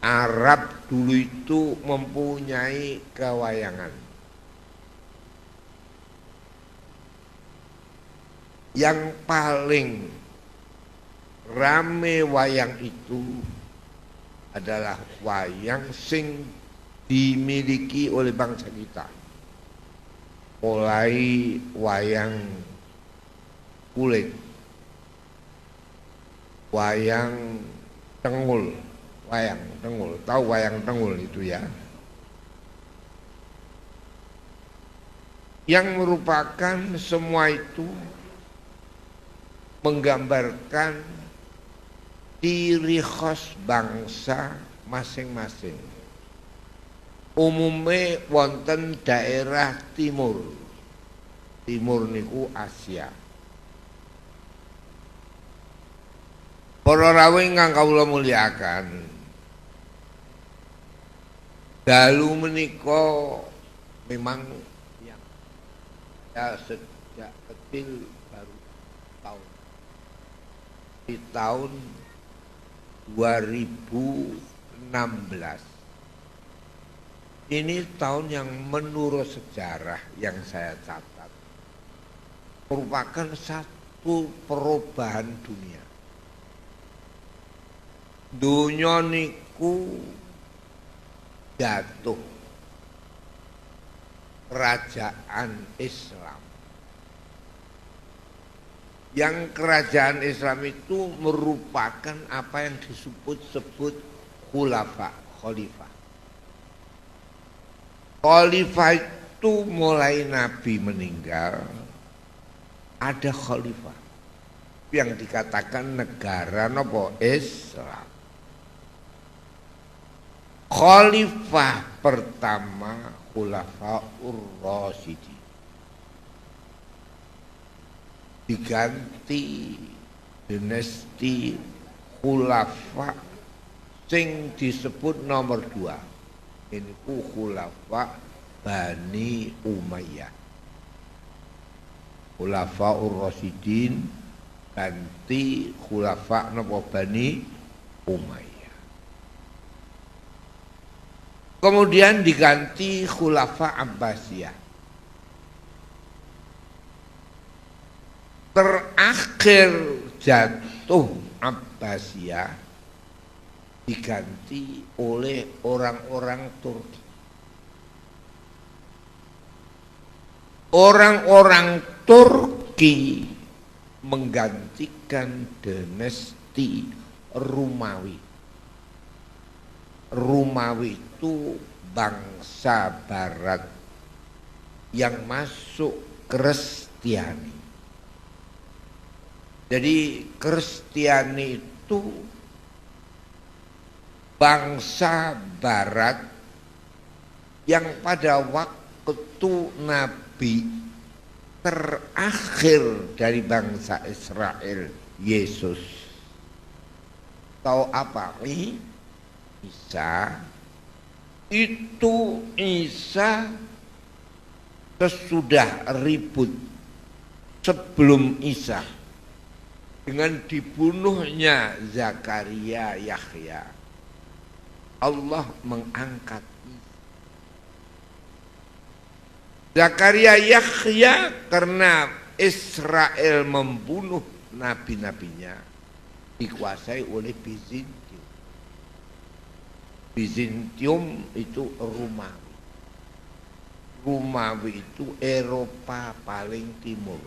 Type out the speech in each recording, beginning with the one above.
Arab dulu itu mempunyai kewayangan. Yang paling rame wayang itu adalah wayang sing dimiliki oleh bangsa kita. Mulai wayang kulit, wayang tengul, tahu wayang tengul itu ya? Yang merupakan semua itu menggambarkan ciri khas bangsa masing-masing. Umumnya wonten daerah timur. Timur niku Asia. Para rawuh ingkang kawula mulyakaken. Dalu menika memang yang ya sejak kecil baru tahun di tahun 2016. Ini tahun yang menurut sejarah yang saya catat merupakan satu perubahan dunia. Dunia niku jatuh kerajaan Islam. Yang kerajaan Islam itu merupakan apa yang disebut khalifah. Khalifah itu mulai Nabi meninggal ada khalifah yang dikatakan negara nopo Islam. Khalifah pertama Khulafaur Rasyidin diganti dinasti khulafa sing disebut nomor 2. Ini khulafa Bani Umayyah. Khulafaur Rasyidin ganti khulafa napa Bani Umayyah. Kemudian diganti khulafa Abbasiyah. Terakhir jatuh Abbasiyah diganti oleh orang-orang Turki. Orang-orang Turki menggantikan dinasti Romawi. Romawi itu bangsa barat yang masuk Kristiani. Jadi Kristiani itu bangsa barat yang pada waktu Nabi terakhir dari bangsa Israel, Yesus. Tahu apa? Isa. Itu Isa sesudah ribut sebelum Isa dengan dibunuhnya Zakaria Yahya. Allah mengangkat Zakaria Yahya karena Israel membunuh nabi-nabinya dikuasai oleh Bizantium. Bizantium itu Romawi. Romawi itu Eropa paling timur.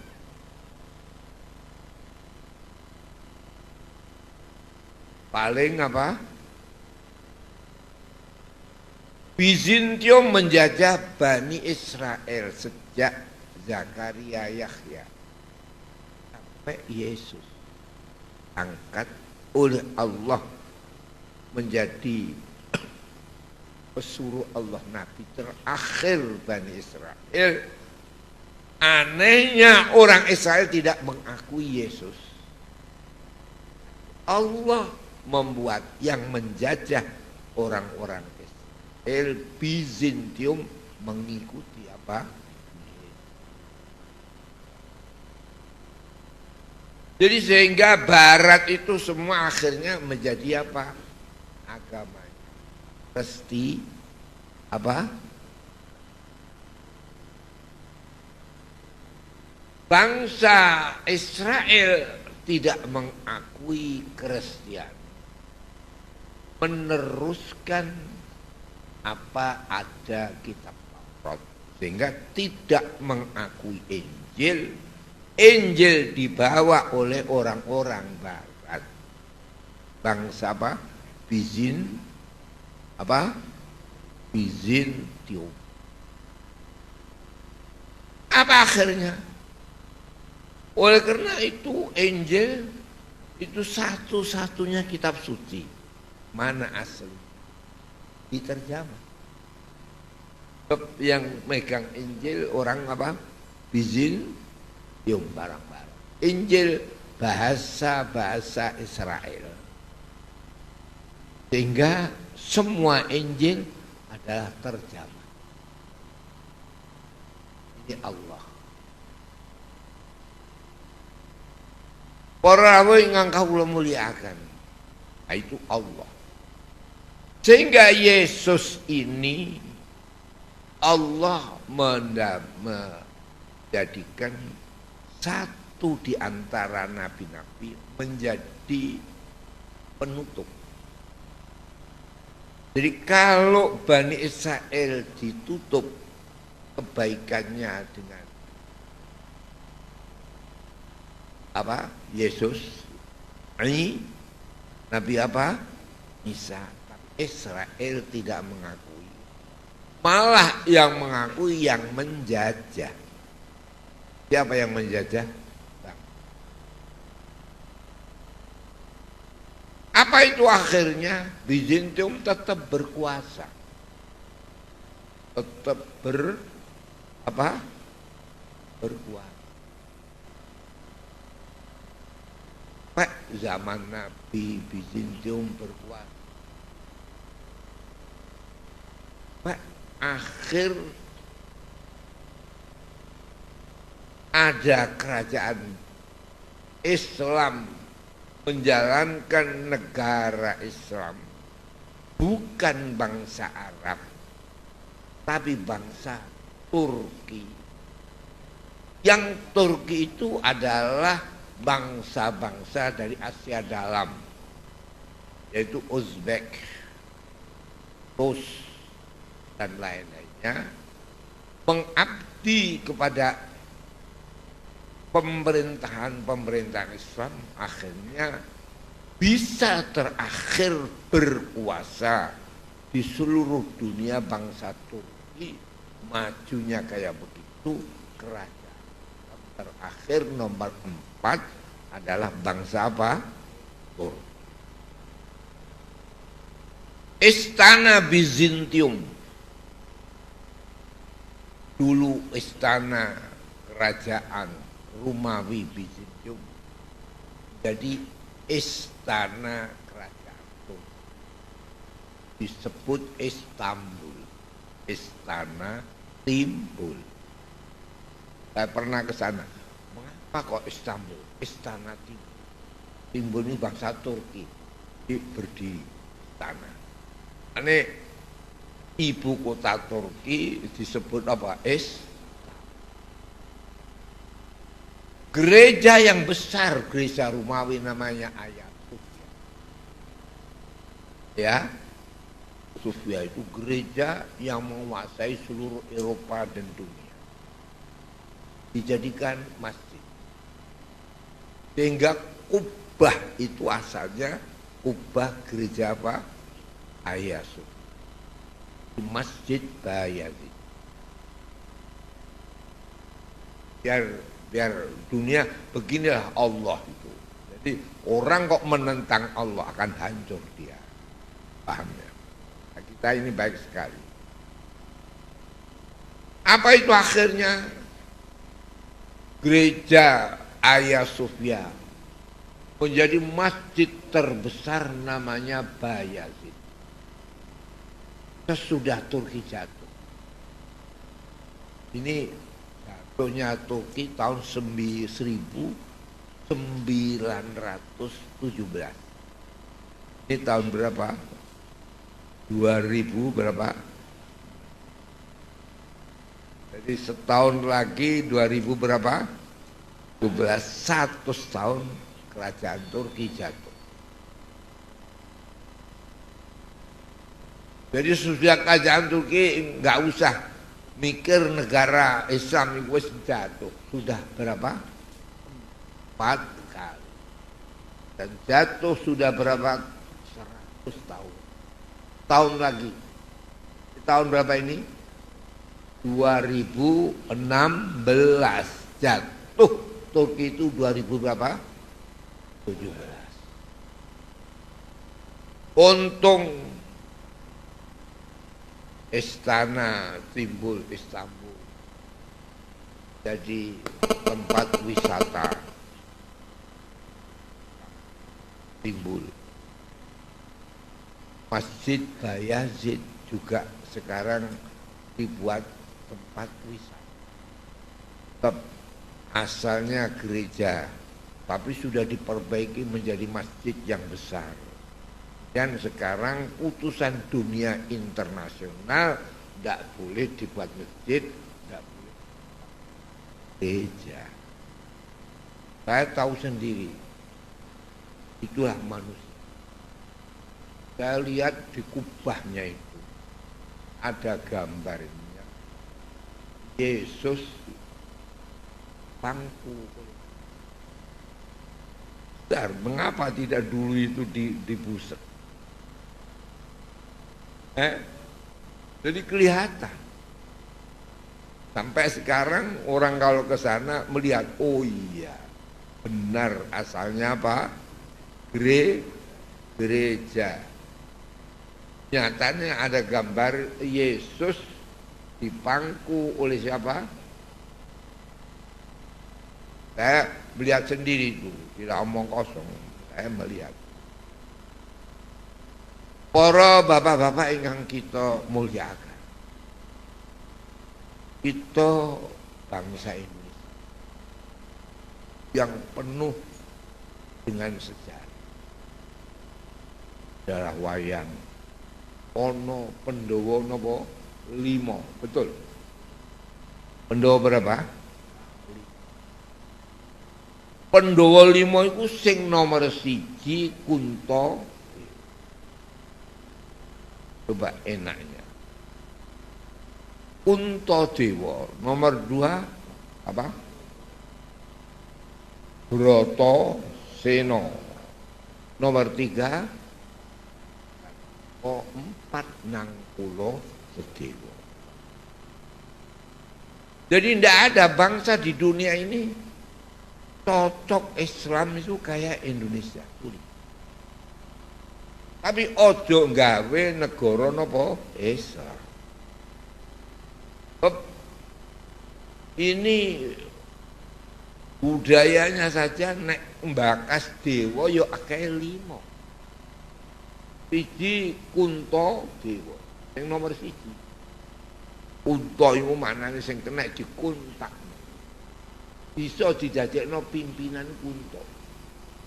Paling apa? Bizantium menjajah Bani Israel sejak Zakaria Yahya sampai Yesus angkat oleh Allah menjadi pesuruh Allah Nabi terakhir Bani Israel. Anehnya orang Israel tidak mengakui Yesus. Allah membuat yang menjajah orang-orang Israel, Bizantium mengikuti apa? Jadi sehingga Barat itu semua akhirnya menjadi apa? Agamanya. Pasti apa? Bangsa Israel tidak mengakui Kristen, meneruskan apa ada kitab Taurat, sehingga tidak mengakui Injil. Injil dibawa oleh orang-orang Barat, bangsa apa? Bizantium. Apa akhirnya? Oleh karena itu Injil itu satu-satunya kitab suci. Mana asli? Diterjemah. Yang megang Injil orang apa? Bizantium, barang-barang. Injil bahasa Israel. Sehingga semua Injil adalah terjemah. Ini Allah. Para rawuh ingkang kawula mulyakaken, itu Allah. Sehingga Yesus ini Allah menjadikan satu di antara nabi-nabi menjadi penutup. Jadi kalau Bani Israel ditutup kebaikannya dengan apa? Yesus, ini Nabi apa? Isa. Tapi Israel tidak mengakui. Malah yang mengakui yang menjajah. Siapa yang menjajah? Apa itu akhirnya? Bizantium tetap berkuasa. Tetap berkuasa. Pak, zaman Nabi Bizantium berkuasa. Pak, akhir ada kerajaan Islam menjalankan negara Islam, bukan bangsa Arab, tapi bangsa Turki. Yang Turki itu adalah bangsa-bangsa dari Asia Dalam, yaitu Uzbek, Rus, dan lain-lainnya, mengabdi kepada pemerintahan Islam, akhirnya bisa terakhir berkuasa di seluruh dunia. Bangsa Turki majunya kayak begitu. Kerajaan terakhir nomor 4 adalah bangsa apa? Turki. Istana Bizantium, dulu istana kerajaan Romawi Bizantium, jadi istana kerajaan Turki, disebut Istanbul, istana timbul. Saya pernah ke sana. Mengapa kok Istanbul? Istana timbul. Timbul ini bangsa Turki, berdiri istana. Ini ibu kota Turki disebut apa? Gereja yang besar, gereja Romawi namanya Hagia Sophia. Ya, Sophia itu gereja yang menguasai seluruh Eropa dan dunia. Dijadikan masjid. Sehingga kubah itu asalnya kubah gereja apa? Hagia Sophia. Masjid Bayazid. Biar dunia, beginilah Allah itu. Jadi orang kok menentang Allah akan hancur dia. Paham ya? Nah, kita ini baik sekali. Apa itu akhirnya? Gereja Hagia Sophia menjadi masjid terbesar namanya Bayazid. Sesudah Turki jatuh. Ini jatuhnya Turki tahun 1917. Ini tahun berapa? 2000 berapa? Jadi setahun lagi 2000 berapa? 12, 100 tahun kerajaan Turki jatuh. Jadi sudah kerajaan Turki nggak usah mikir negara Islam itu jatuh. Sudah berapa? 4 kali. Dan jatuh sudah berapa? 100 tahun. Tahun lagi. Tahun berapa ini? 2016 jatuh. Turki itu 2000 berapa? 17. Untung istana timbul Istanbul jadi tempat wisata timbul. Masjid Bayazid juga sekarang dibuat tempat wisata. Tetap asalnya gereja, tapi sudah diperbaiki menjadi masjid yang besar. Dan sekarang putusan dunia internasional tidak boleh dibuat masjid, tidak boleh gereja. Saya tahu sendiri, itulah manusia. Saya lihat di kubahnya itu ada gambarnya Yesus pangku. Bentar, mengapa tidak dulu itu dibuset? Jadi kelihatan. Sampai sekarang orang kalau ke sana melihat, oh iya, benar asalnya apa? Gereja. Nyatanya ada gambar Yesus dipangku oleh siapa? Saya melihat sendiri itu, tidak omong kosong. Saya melihat. Para bapak-bapak ingkang kita muliakan. Kita bangsa Indonesia yang penuh dengan sejarah. Sejarah wayang. Ono Pandhawa napa 5, betul. Pandhawa berapa? Pandhawa 5 iku sing nomor 1 Kunto. Coba enaknya. Kuntadewa, nomor 2 apa? Bratasena. Nomor 3 4 Nangkula Sedewa. Jadi tidak ada bangsa di dunia ini cocok Islam itu kayak Indonesia. Tapi ojo nggawe negara napa Islam. Ini budayanya saja nek mbakas dewa yo akeh 5. Siji Kuntadewa, yang nomor 1. Kunta iku manane sing kena dikuntak. Bisa didadekno pimpinan Kunta.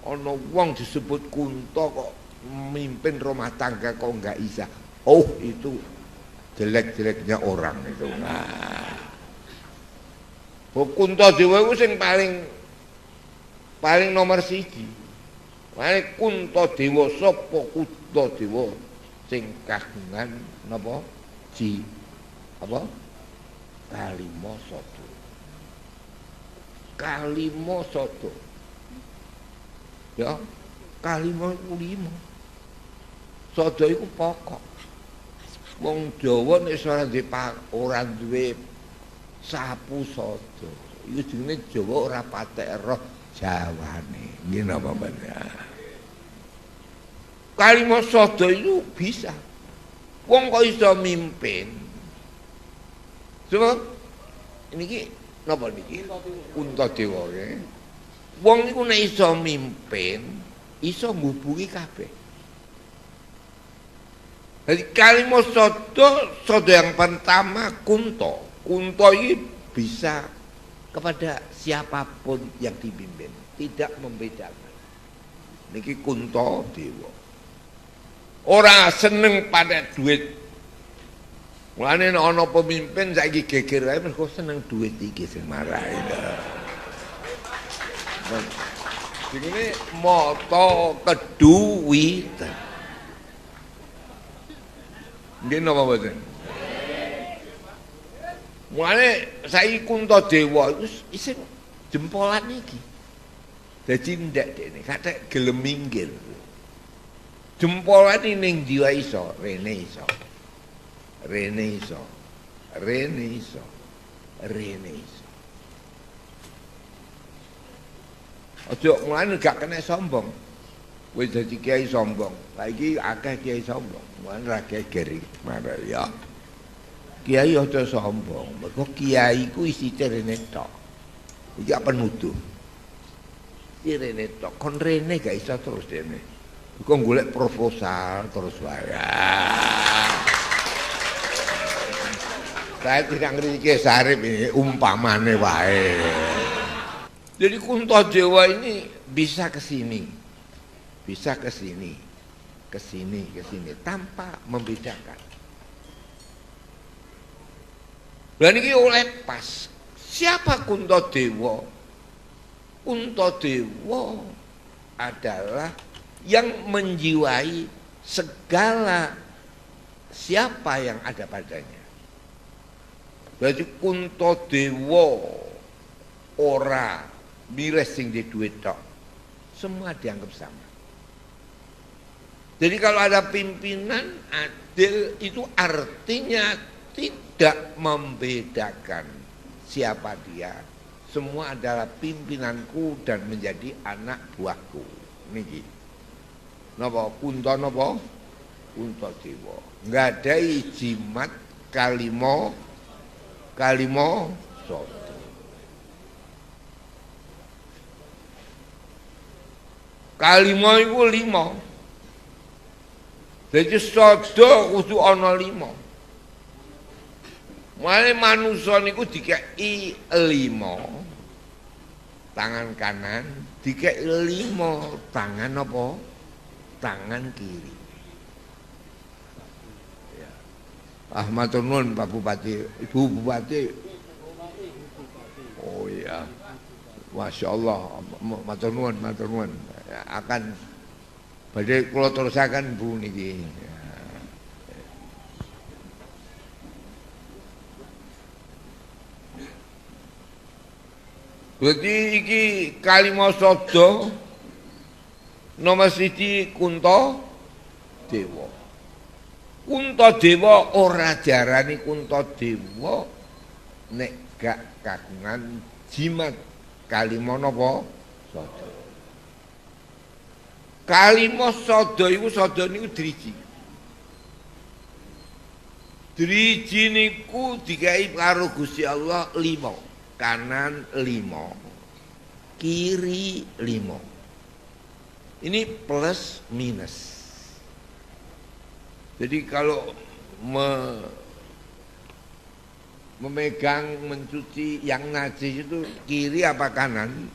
Ana wong disebut Kunta kok memimpin rumah tangga kok enggak bisa. Oh, itu jelek-jeleknya orang itu. Nah. Kuntadewa iku sing paling nomor 1. Mane Kuntadewa sapa Kuntadewa sing kagungan napa? Kalimasada. Kalimasada. Ya, kalima iku 5. Sada iku pokok. Wong Jawa nek ora duwe sapu sada. Iku jenenge Jawa ora patek roh Jawane. Nggih napa bener. Kalimasada itu bisa. Wong kok iso mimpin. Coba niki napa niki? Kuntadewa nggih. Wong iku nek iso mimpin, iso ngubungi kabeh. Jadi Kalimasada yang pertama Kunta. Kunta ini bisa kepada siapapun yang dipimpin, tidak membedakan. Niki Kuntadewa. ora seneng pada duit. Mulane ana pemimpin saiki geger ae mergo seneng duit iki sing marahi. Ini moto keduwitan. Nggih napa mboten? Mulane saiki Kuntadewa iku isih jempolan iki. Dadi ndak dene kathek gelem minggir. Jempolan ning ndi wae iso, rene iso. Rene iso. Rene iso. Rene iso. Aja mulane gak kena sombong. Wis dadi kiai sombong. Saiki akeh kiai sombong. Mulane ra geger iki. Mare ya. Kiai aja sombong. Mergo kiai ku isi rene tok. Iki apa nuduh. Iki rene tok. Kon rene gak iso terus dene. Kok golek proposal terus wae. Saya tidak ngerti Sarip ini umpamane wae. Jadi Kuntadewa ini bisa ke sini, bisa ke sini, ke sini, ke sini tanpa membedakan. Dan ini oleh pas. Siapa Kuntadewa? Kuntadewa adalah yang menjiwai segala siapa yang ada padanya. Berarti Kuntadewa ora mires sing di duit tok. Semua dianggap sama. Jadi kalau ada pimpinan adil itu artinya tidak membedakan siapa dia. Semua adalah pimpinanku dan menjadi anak buahku. Niki. Napa Kuntadewa? Enggak ada jimat kalimo sodo. Kalimo iku 5. Dadi sodo kudu ana 5. Mulane manusa niku dikeki 5 tangan kanan, dikeki 5 tangan apa? Tangan kiri. Matur nuwun Pak Bupati, Ibu Bupati. Oh iya. Masya Allah, matur nuwun, matur nuwun. Akan badhe kula terusaken Bu niki. Berarti iki kalima sada nomor 1 Kuntadewa. Kuntadewa ora diarani Kuntadewa nek gak kagungan jimat kalima napa sada. Kalima sada iku sada niku driji. Driji niku dikai karo Gusti Allah 5. Kanan 5, kiri 5. Ini plus minus. Jadi kalau memegang, mencuci yang najis itu kiri apa kanan?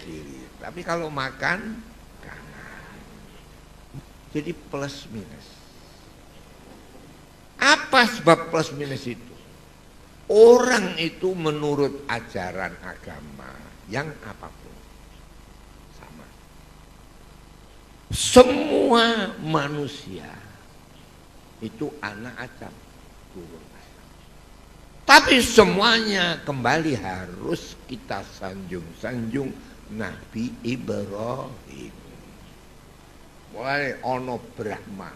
Kiri. Tapi kalau makan kanan. Jadi plus minus. Apa sebab plus minus itu? Orang itu menurut ajaran agama yang apapun sama. Semua manusia itu anak Adam, turun Adam. Tapi semuanya kembali harus kita sanjung-sanjung Nabi Ibrahim. Mulai ono Brahma,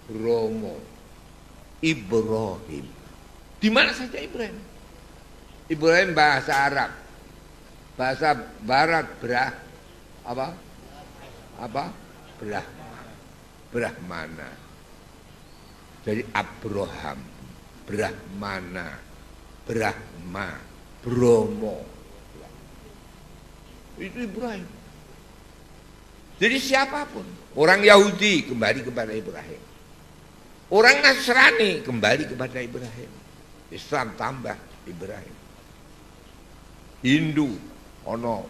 Bromo, Ibrahim. Di mana saja Ibrahim? Ibrahim bahasa Arab, bahasa Barat apa? Brahmana. Jadi Abraham, Brahmana, Brahma, Bromo. Itu Ibrahim. Jadi siapapun, orang Yahudi kembali kepada Ibrahim. Orang Nasrani kembali kepada Ibrahim. Islam tambah Ibrahim. Hindu ono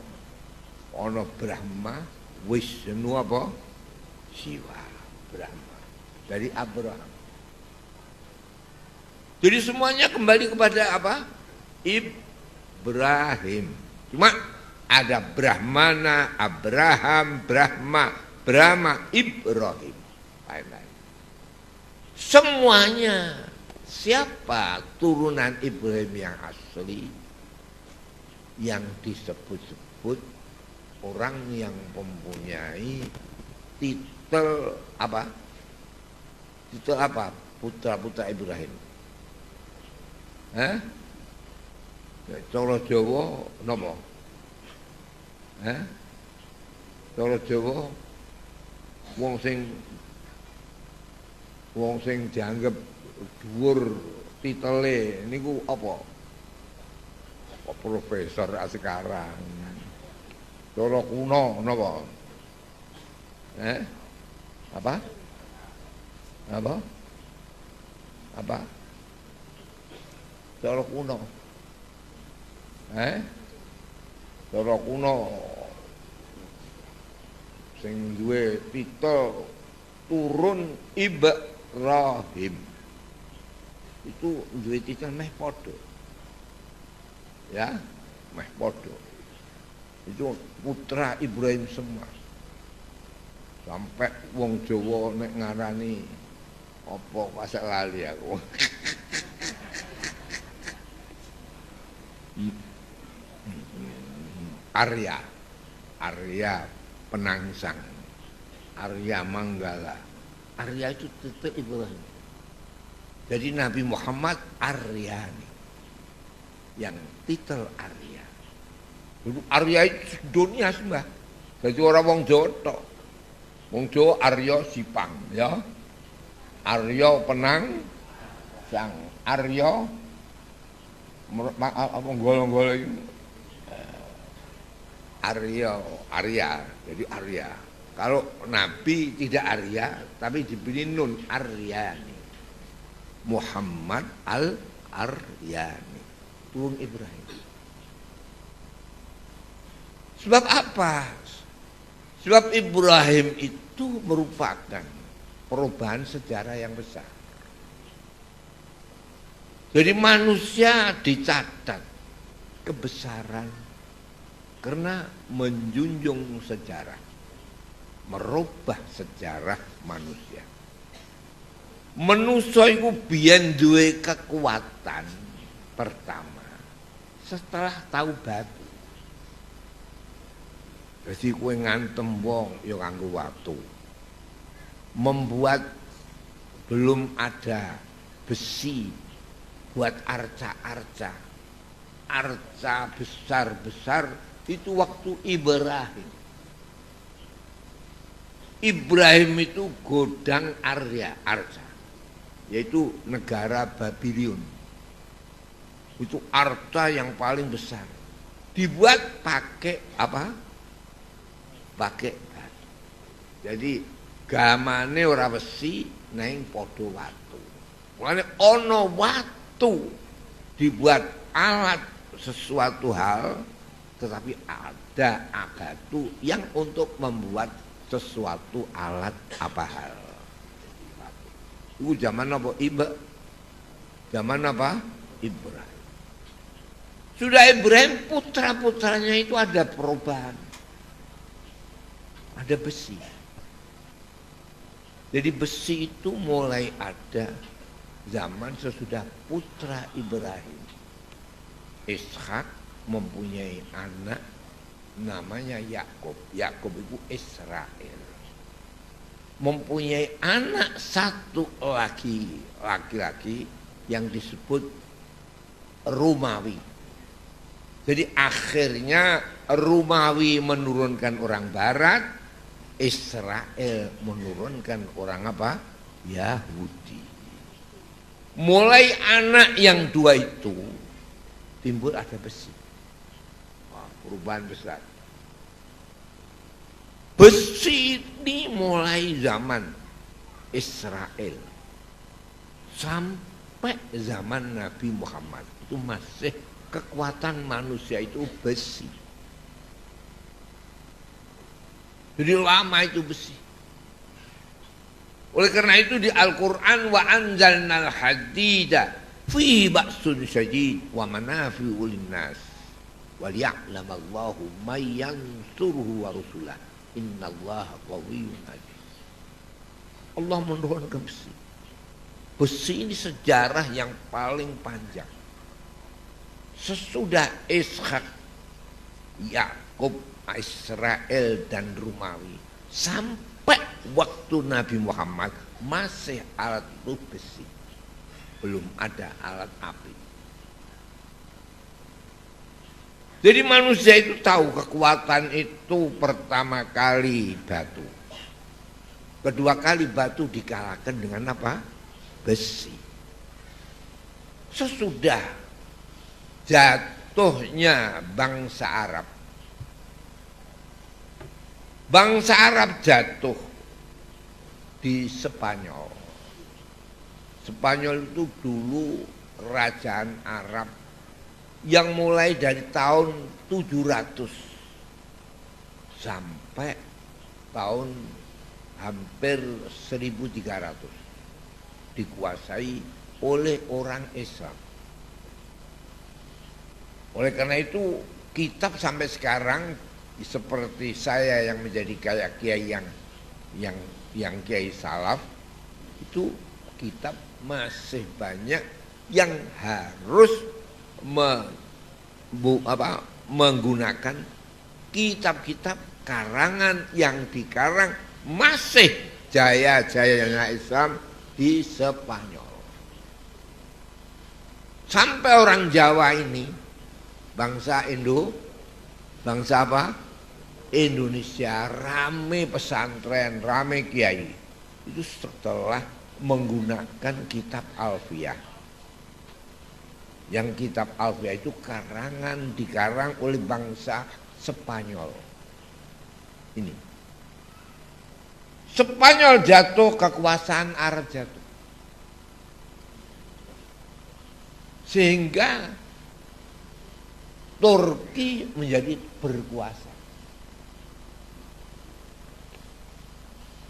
Brahma, Wisnu apa? Siwa. Brahma. Dari Abraham. Jadi semuanya kembali kepada apa? Ibrahim. Cuma ada Brahmana, Abraham, Brahma, Ibrahim. Lain-lain. Semuanya siapa turunan Ibrahim yang asli? Yang disebut-sebut orang yang mempunyai titel apa? Titel apa? Putra-putra Ibrahim. Cara Jawa napa? Cara Jawa wong sing dianggap dhuwur titele niku apa? Profesor sekarang. Cara kuno napa? Apa? Cara kuno. Cara kuno sing duwe titel turun Ibrahim. Itu duwe titel meh padha. Ya, meh padha. Itu putra Ibrahim semua. Sampai wong Jawa nek ngarani apa pasal lali aku. Arya Penangsang, Arya Manggala. Arya itu titel Ibrahim. Jadi Nabi Muhammad Aryani, yang titel Arya. Dulu Arya itu dunia sembah. Jadi orang wong Jawa tok. Wong Jawa Arya Sipang, ya. Arya Penangsang, Arya apa golong-golong itu Arya, jadi Arya. Kalau Nabi tidak Arya, tapi diberi nun Aryani. Muhammad Al-Aryani, turun Ibrahim. Sebab apa? Sebab Ibrahim itu merupakan perubahan sejarah yang besar. Jadi manusia dicatat kebesaran karena menjunjung sejarah, merubah sejarah manusia. Manusia itu biyen duwe kekuatan pertama setelah tahu batu. Jadi kowe ngantem wong ya kanggo watu. Membuat belum ada besi buat arca-arca besar-besar itu waktu Ibrahim itu godang arca, yaitu negara Babylon. Itu arca yang paling besar, dibuat pakai apa? Pakai batu. Jadi gamane ora besi neng podo watu. Mulane ono watu dibuat alat sesuatu hal, tetapi ada batu yang untuk membuat sesuatu alat apa hal. Itu zaman apa? Zaman apa? Ibrahim. Sudah Ibrahim, putra-putranya itu ada perubahan. Ada besi. Jadi besi itu mulai ada zaman sesudah putra Ibrahim. Ishak mempunyai anak namanya Yakub. Yakub itu Israel. Mempunyai anak satu laki-laki yang disebut Romawi. Jadi akhirnya Romawi menurunkan orang barat, Israel menurunkan orang apa? Yahudi. Mulai anak yang dua itu timbul ada besi. Wah, perubahan besar. Besi ini mulai zaman Israel sampai zaman Nabi Muhammad itu masih kekuatan manusia itu besi. Jadi lama itu besi. Oleh karena itu di Al-Quran wa anzalnal hadida fi ba'sun syadid wa manafi'u linnas wa liya'lamallahu may yansuruhu wa rusulah innallaha qawiyyun aziz. Allah menurunkan besi. Besi ini sejarah yang paling panjang. Sesudah Ishak, Yakub, Israel dan Romawi sampai waktu Nabi Muhammad masih alat itu besi, belum ada alat api. Jadi manusia itu tahu kekuatan itu pertama kali batu, kedua kali batu dikalahkan dengan apa? Besi. Sesudah jatuhnya bangsa Arab, bangsa Arab jatuh di Spanyol. Spanyol itu dulu kerajaan Arab yang mulai dari tahun 700 sampai tahun hampir 1300 dikuasai oleh orang Islam. Oleh karena itu kitab sampai sekarang seperti saya yang menjadi kayak kiai yang kiai salaf itu kitab masih banyak yang harus menggunakan kitab-kitab karangan yang dikarang masih jaya-jayanya Islam di Spanyol. Sampai orang Jawa ini bangsa bangsa apa? Indonesia rame pesantren, rame kiai. Itu setelah menggunakan kitab Alfiyah. Yang kitab Alfiyah itu karangan dikarang oleh bangsa Spanyol. Ini. Spanyol jatuh, kekuasaan Arab jatuh. Sehingga Turki menjadi berkuasa.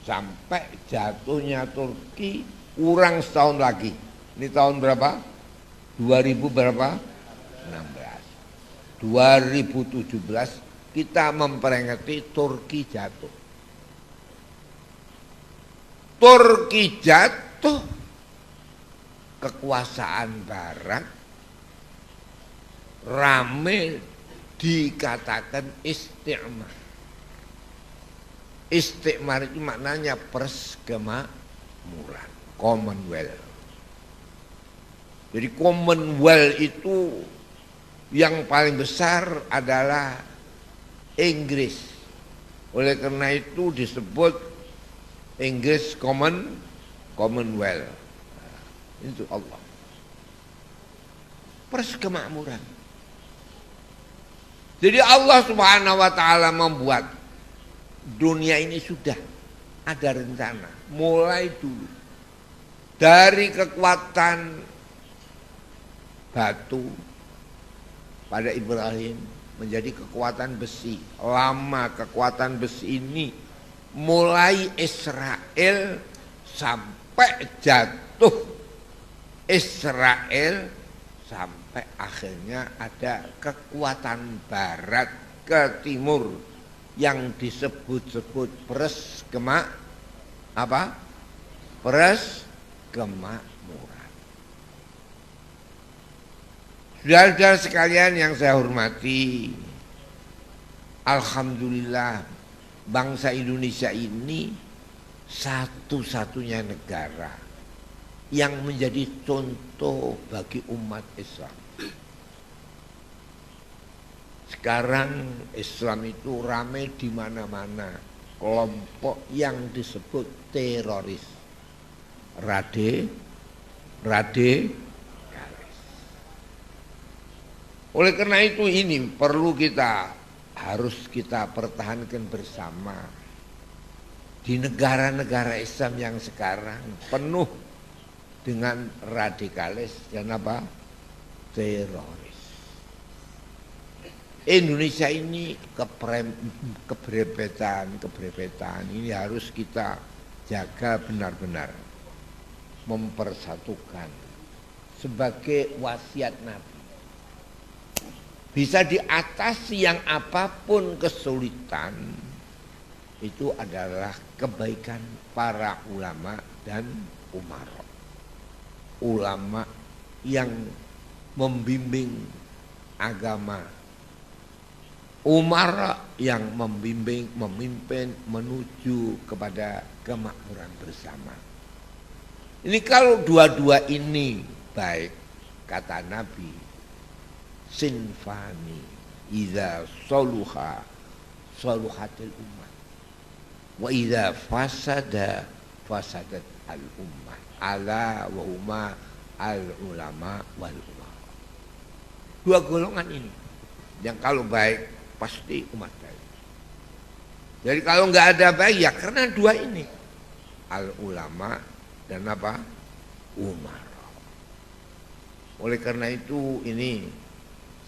Sampai jatuhnya Turki kurang setahun lagi. Ini tahun berapa? 2000 berapa? 16. 2017 kita memperingati Turki jatuh. Turki jatuh, kekuasaan Barat rame dikatakan istikmar. Istikmar itu maknanya perskemakmuran, Commonwealth. Jadi Commonwealth itu yang paling besar adalah Inggris. Oleh karena itu disebut Inggris Commonwealth. Itu Allah. Perskemakmuran. Jadi Allah Subhanahu wa taala membuat dunia ini sudah ada rencana mulai dulu. Dari kekuatan batu pada Ibrahim menjadi kekuatan besi. Lama kekuatan besi ini mulai Israel sampai jatuh Israel sampai akhirnya ada kekuatan barat ke timur yang disebut-sebut perskemakmuran. Saudara-saudara sekalian yang saya hormati, alhamdulillah bangsa Indonesia ini satu-satunya negara yang menjadi contoh bagi umat Islam. Sekarang Islam itu ramai di mana-mana, kelompok yang disebut teroris, radikalis. Oleh karena itu ini perlu harus kita pertahankan bersama. Di negara-negara Islam yang sekarang penuh dengan radikalis dan teroris. Indonesia ini keberebetan ini harus kita jaga benar-benar, mempersatukan sebagai wasiat Nabi. Bisa diatasi yang apapun kesulitan, itu adalah kebaikan para ulama dan umara. Ulama yang membimbing agama, umara yang memimpin menuju kepada kemakmuran bersama. Ini kalau dua-dua ini baik, kata Nabi, sinfani idza saluha saluhatil ummah wa idza fasada fasadat al ummah ala wa huma al ulama wal umara. Dua golongan ini yang kalau baik pasti umat baik. Jadi kalau nggak ada baik ya karena dua ini, al ulama dan apa? Umara. Oleh karena itu ini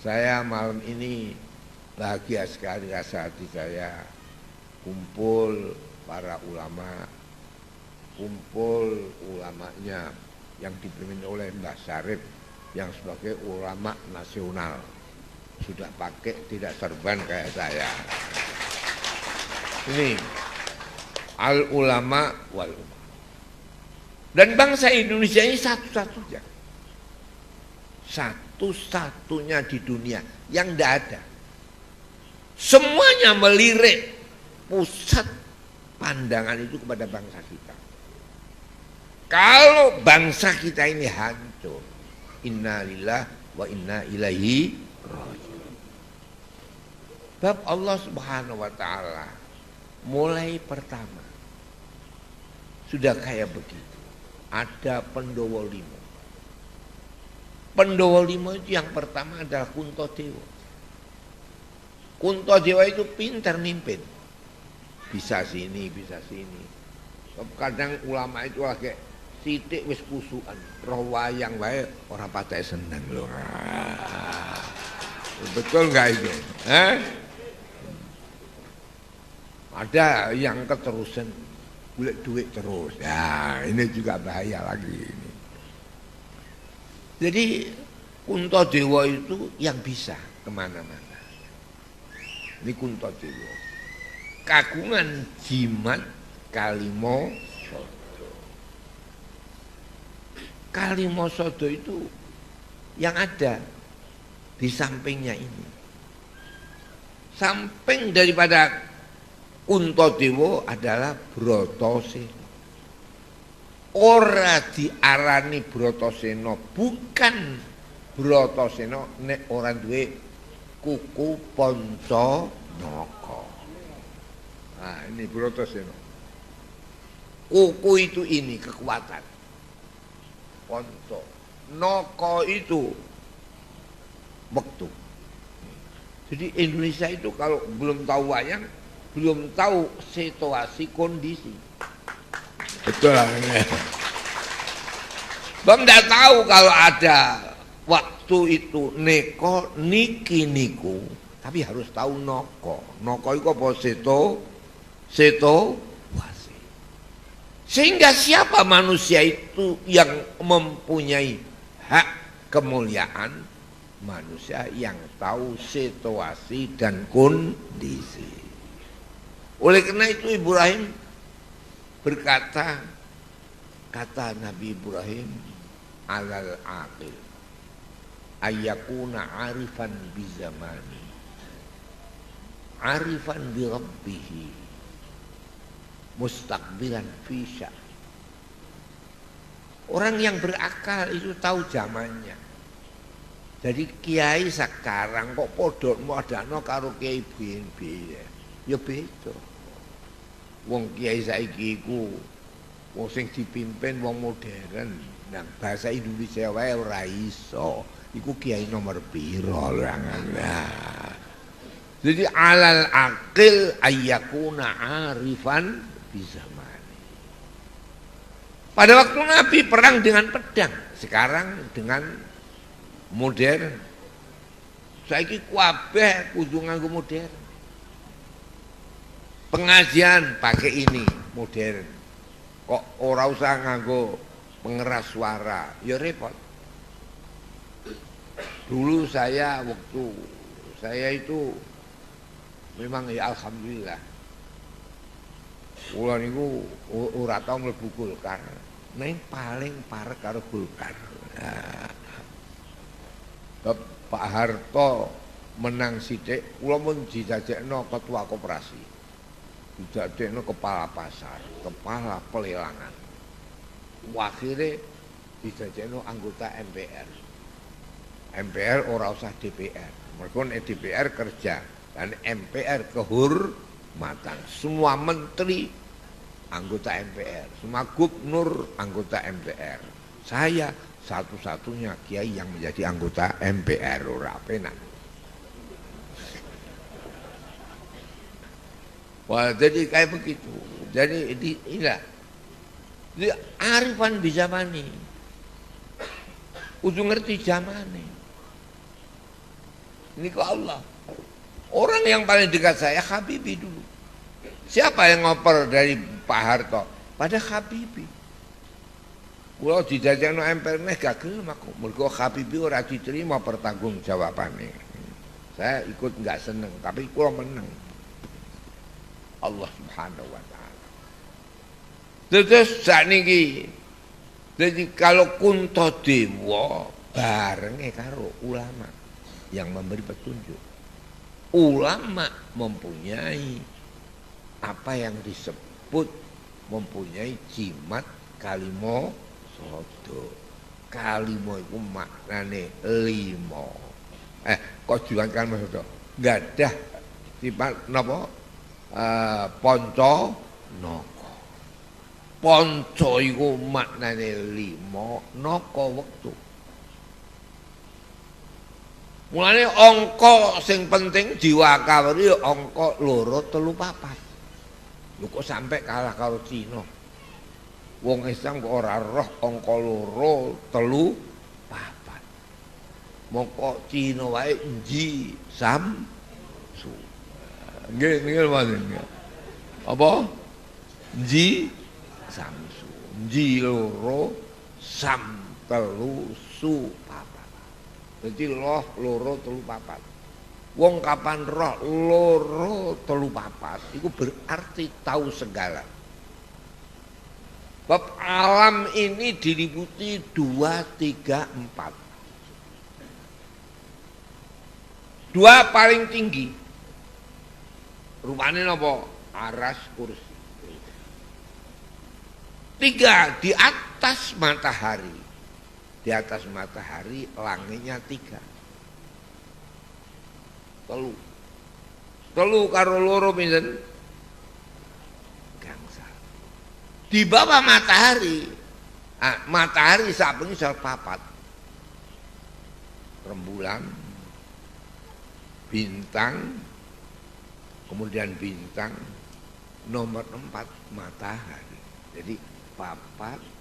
saya malam ini bahagia sekali rasa hati saya, kumpul para ulama, kumpul ulamanya yang dipimpin oleh Mbah Syarif yang sebagai ulama nasional, sudah pakai tidak serban kayak saya. Ini al ulama wal umma. Dan bangsa Indonesia ini satu-satunya, satu-satunya di dunia yang tidak ada. Semuanya melirik pusat pandangan itu kepada bangsa kita. Kalau bangsa kita ini hancur, inna lillahi wa inna ilaihi raji'un. Bab Allah Subhanahu wa taala mulai pertama sudah kayak begitu. Ada Pendowo Limo. Pendowo Limo itu yang pertama adalah Kuntodewa. Kuntodewa itu pintar mimpin. Bisa sini, bisa sini. Kadang ulama itu lagi titik wis kusukan, roh wayang wae ora patek seneng lho. Betul enggak itu? Ada yang keterusan golek duit terus. Ya, ini juga bahaya lagi ini. Jadi Kuntodewa itu yang bisa kemana-mana. Ini Kuntodewa. Kagungan jimat Kalimo Sodo. Kalimo Sodo itu yang ada di sampingnya ini. Samping daripada Kuntodewa adalah Bratasena. Ora diarani Bratasena, bukan Bratasena nek ora duwe kuku Pancanaka. Nah, ini Bratasena. Kuku itu ini kekuatan. Panca. Naka itu waktu. Jadi Indonesia itu kalau belum tahu wayang, belum tahu situasi kondisi. Betul. Bang tidak tahu kalau ada waktu itu neko niki niku, tapi harus tahu noko. Noko itu apa seto wasi. Sehingga siapa manusia itu yang mempunyai hak kemuliaan? Manusia yang tahu situasi dan kondisi. Oleh karena itu Ibrahim berkata, kata Nabi Ibrahim, alal aqil ayyakuna arifan bi zamani, arifan bi rabbihi, mustaqbilan fi sya'. Orang yang berakal itu tahu zamannya. Jadi kiai sekarang kok podok modakno karo kiai biyen-biyen. Ya beda. Wong kiai saiki iku wong sing dipimpin wong modern. Nang bahasa Indonesia wae ora iso. Iku kiai nomor piro lho. Jadi alal aqil ayyakuna arifan bi zamani. Pada waktu Nabi perang dengan pedang, sekarang dengan modern. Saiki kabeh kudu nganggo modern. Pengajian pakai ini modern. Kok ora usah nganggo pengeras suara, ya repot. Dulu waktu saya itu memang ya alhamdulillah. Kula niku ora tau mlebu Golkar, ning paling parek karo Golkar. Nah, Pak Harto menang sithik, kula mun dijajekno ketua koperasi. Dijajekno kepala pasar, kepala pelelangan. Akhirnya dijajekno anggota MPR. MPR ora usah DPR. Mergo nek DPR kerja dan MPR kehormatan. Semua menteri anggota MPR, semua gubernur anggota MPR. Saya satu-satunya kiai yang menjadi anggota MPR, ora penak. Wah, jadi kayak begitu. Jadi inilah. Jadi arifan bisa mani. Ujung ngerti zamane. Ini ke Allah. Orang yang paling dekat saya Habibie dulu. Siapa yang ngoper dari Pak Harto? Pada Habibie. Kalau dijajakno MPR gak gelem aku. Mergo Habibie ora diterima pertanggungjawabane. Saya ikut nggak seneng, tapi kula menang. Allah Subhanahu wa taala. Terus sakniki jadi kalau Kuntadewa barenge karo ulama yang memberi petunjuk. Ulama mempunyai apa yang disebut mempunyai jimat kalimo sodo. Kalimo itu maknane limo. Kok jual kalimo sodo? Gadah sifat napa? Ponco noko. Ponco iku maknane limo, noko wektu. Mulane angka sing penting diwakawari angka 2, 3, 4. Lho kok sampai kalah karo Cina. Wong Islam kok ora roh angka 2, 3, 4. Mongko Cina wae nji sam su. Nggih niku mboten. Apa? Nji samsu. Nji 2 sam 3 su 4. Jadi roh 2, 3, 4. Wong kapan roh 2, 3, 4 itu berarti tahu segala. Bab alam ini diliputi 2, 3, 4. 2 paling tinggi. Rupanya apa? Aras kursi. 3 di atas matahari. Di atas matahari langitnya 3. 3 karo 2 pinten? Gangsal. Di bawah matahari, matahari sak bengi 4. Rembulan, bintang, kemudian bintang, nomor 4 matahari. Jadi 4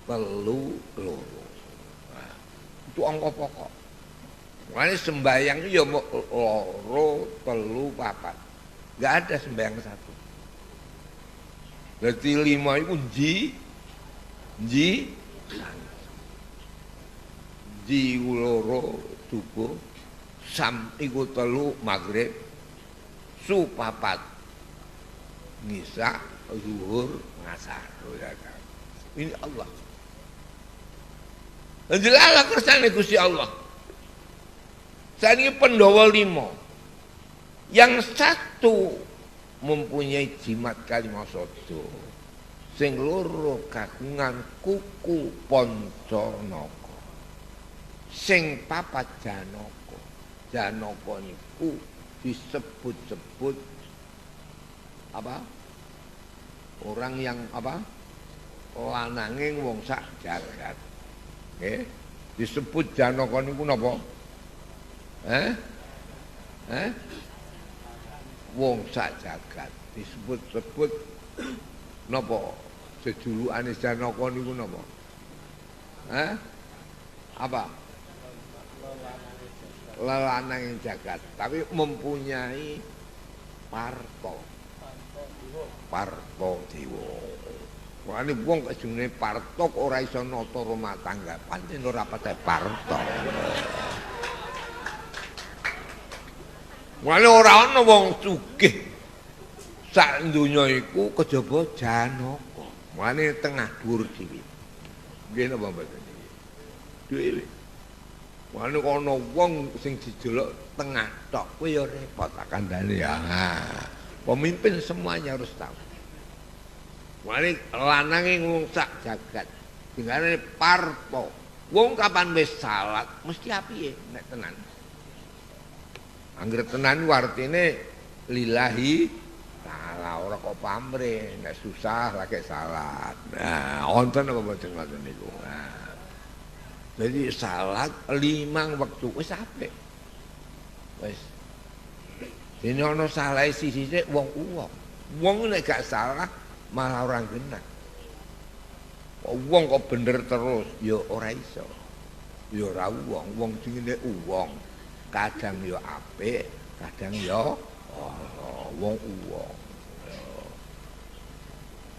telu loro. Nah, itu angka pokok. Makanya sembahyang itu ya loro, telu, 4. Enggak ada sembahyang 1. Berarti 5 itu ji loro subuh, sam iku telu maghrib, su 4 ngisa, zuhur, ngasar. Ini Allah. Jelala kersane Gusti Allah. Sakniki Pandhawa 5. Yang 1 mempunyai jimat kalima sodo. Sing 2 kagungan kuku Pancanaka. Sing 4 Janaka. Janaka niku disebut-sebut apa? Orang yang apa? Lananging wong sak jagat. Nggih. Disebut Janaka niku napa? Wong sak jagat. Disebut-sebut napa? Sejulukane Janaka niku napa? Apa? Lelananging jagat, tapi mempunyai parto. Parto dewa. Mulane wong kok jenenge Parto kok ora iso nata rumah tangga, pancen ora patek parto. Mulane ora ana wong sugih sak donya iku kejaba Janaka. Mulane tengah dhuwur dhewe. Nggih napa mboten iki? Dhewe. Mulane ana wong sing dijelok tengah tok kowe ya repot kandhane ya. Pemimpin semuanya harus tahu. Mulane lanange wong sak jagat dingarane Parto. Wong kapan wis salat mesti apiye nek tenan. Angger tenan artine lillahi ta'ala ora kok pamrih nek susah lagi salat. Nah, wonten apa mboten ngoten niku. Nah. Jadi salat 5 wektu wis apik. Wis. Dene ana salah sisih wong. Wong nek gak salah malah orang genah. Wong kok bener terus, ya ora iso. Ya ora wong jenenge wong. Kadang ya apik, kadang ya wong.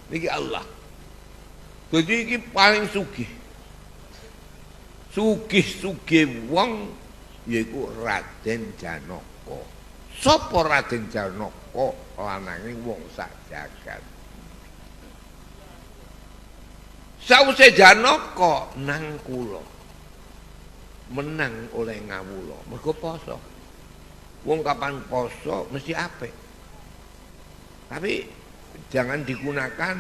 Niki Allah. Jadi iki paling sugih. Sugih wong yaiku Raden Janaka. Sapa Raden Janaka? Lanange wong sak jagat. Sawise Janaka nang kula menang oleh ngawula mergo poso. Wong kapan poso mesti apik. Tapi jangan digunakan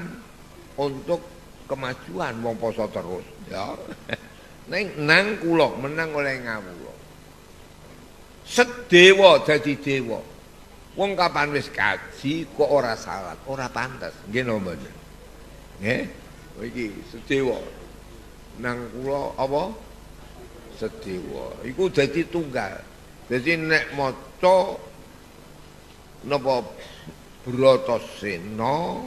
untuk kemajuan wong poso terus ya. Nang kula menang oleh ngawula. Sedewa dadi dewa. Wong kapan wis kaji kok ora salat, ora pantes. Nggih napa mboten? Nggih. Iki sedewa nang kula apa sedewa iku dadi tunggal. Dadi nek maca napa Bratasena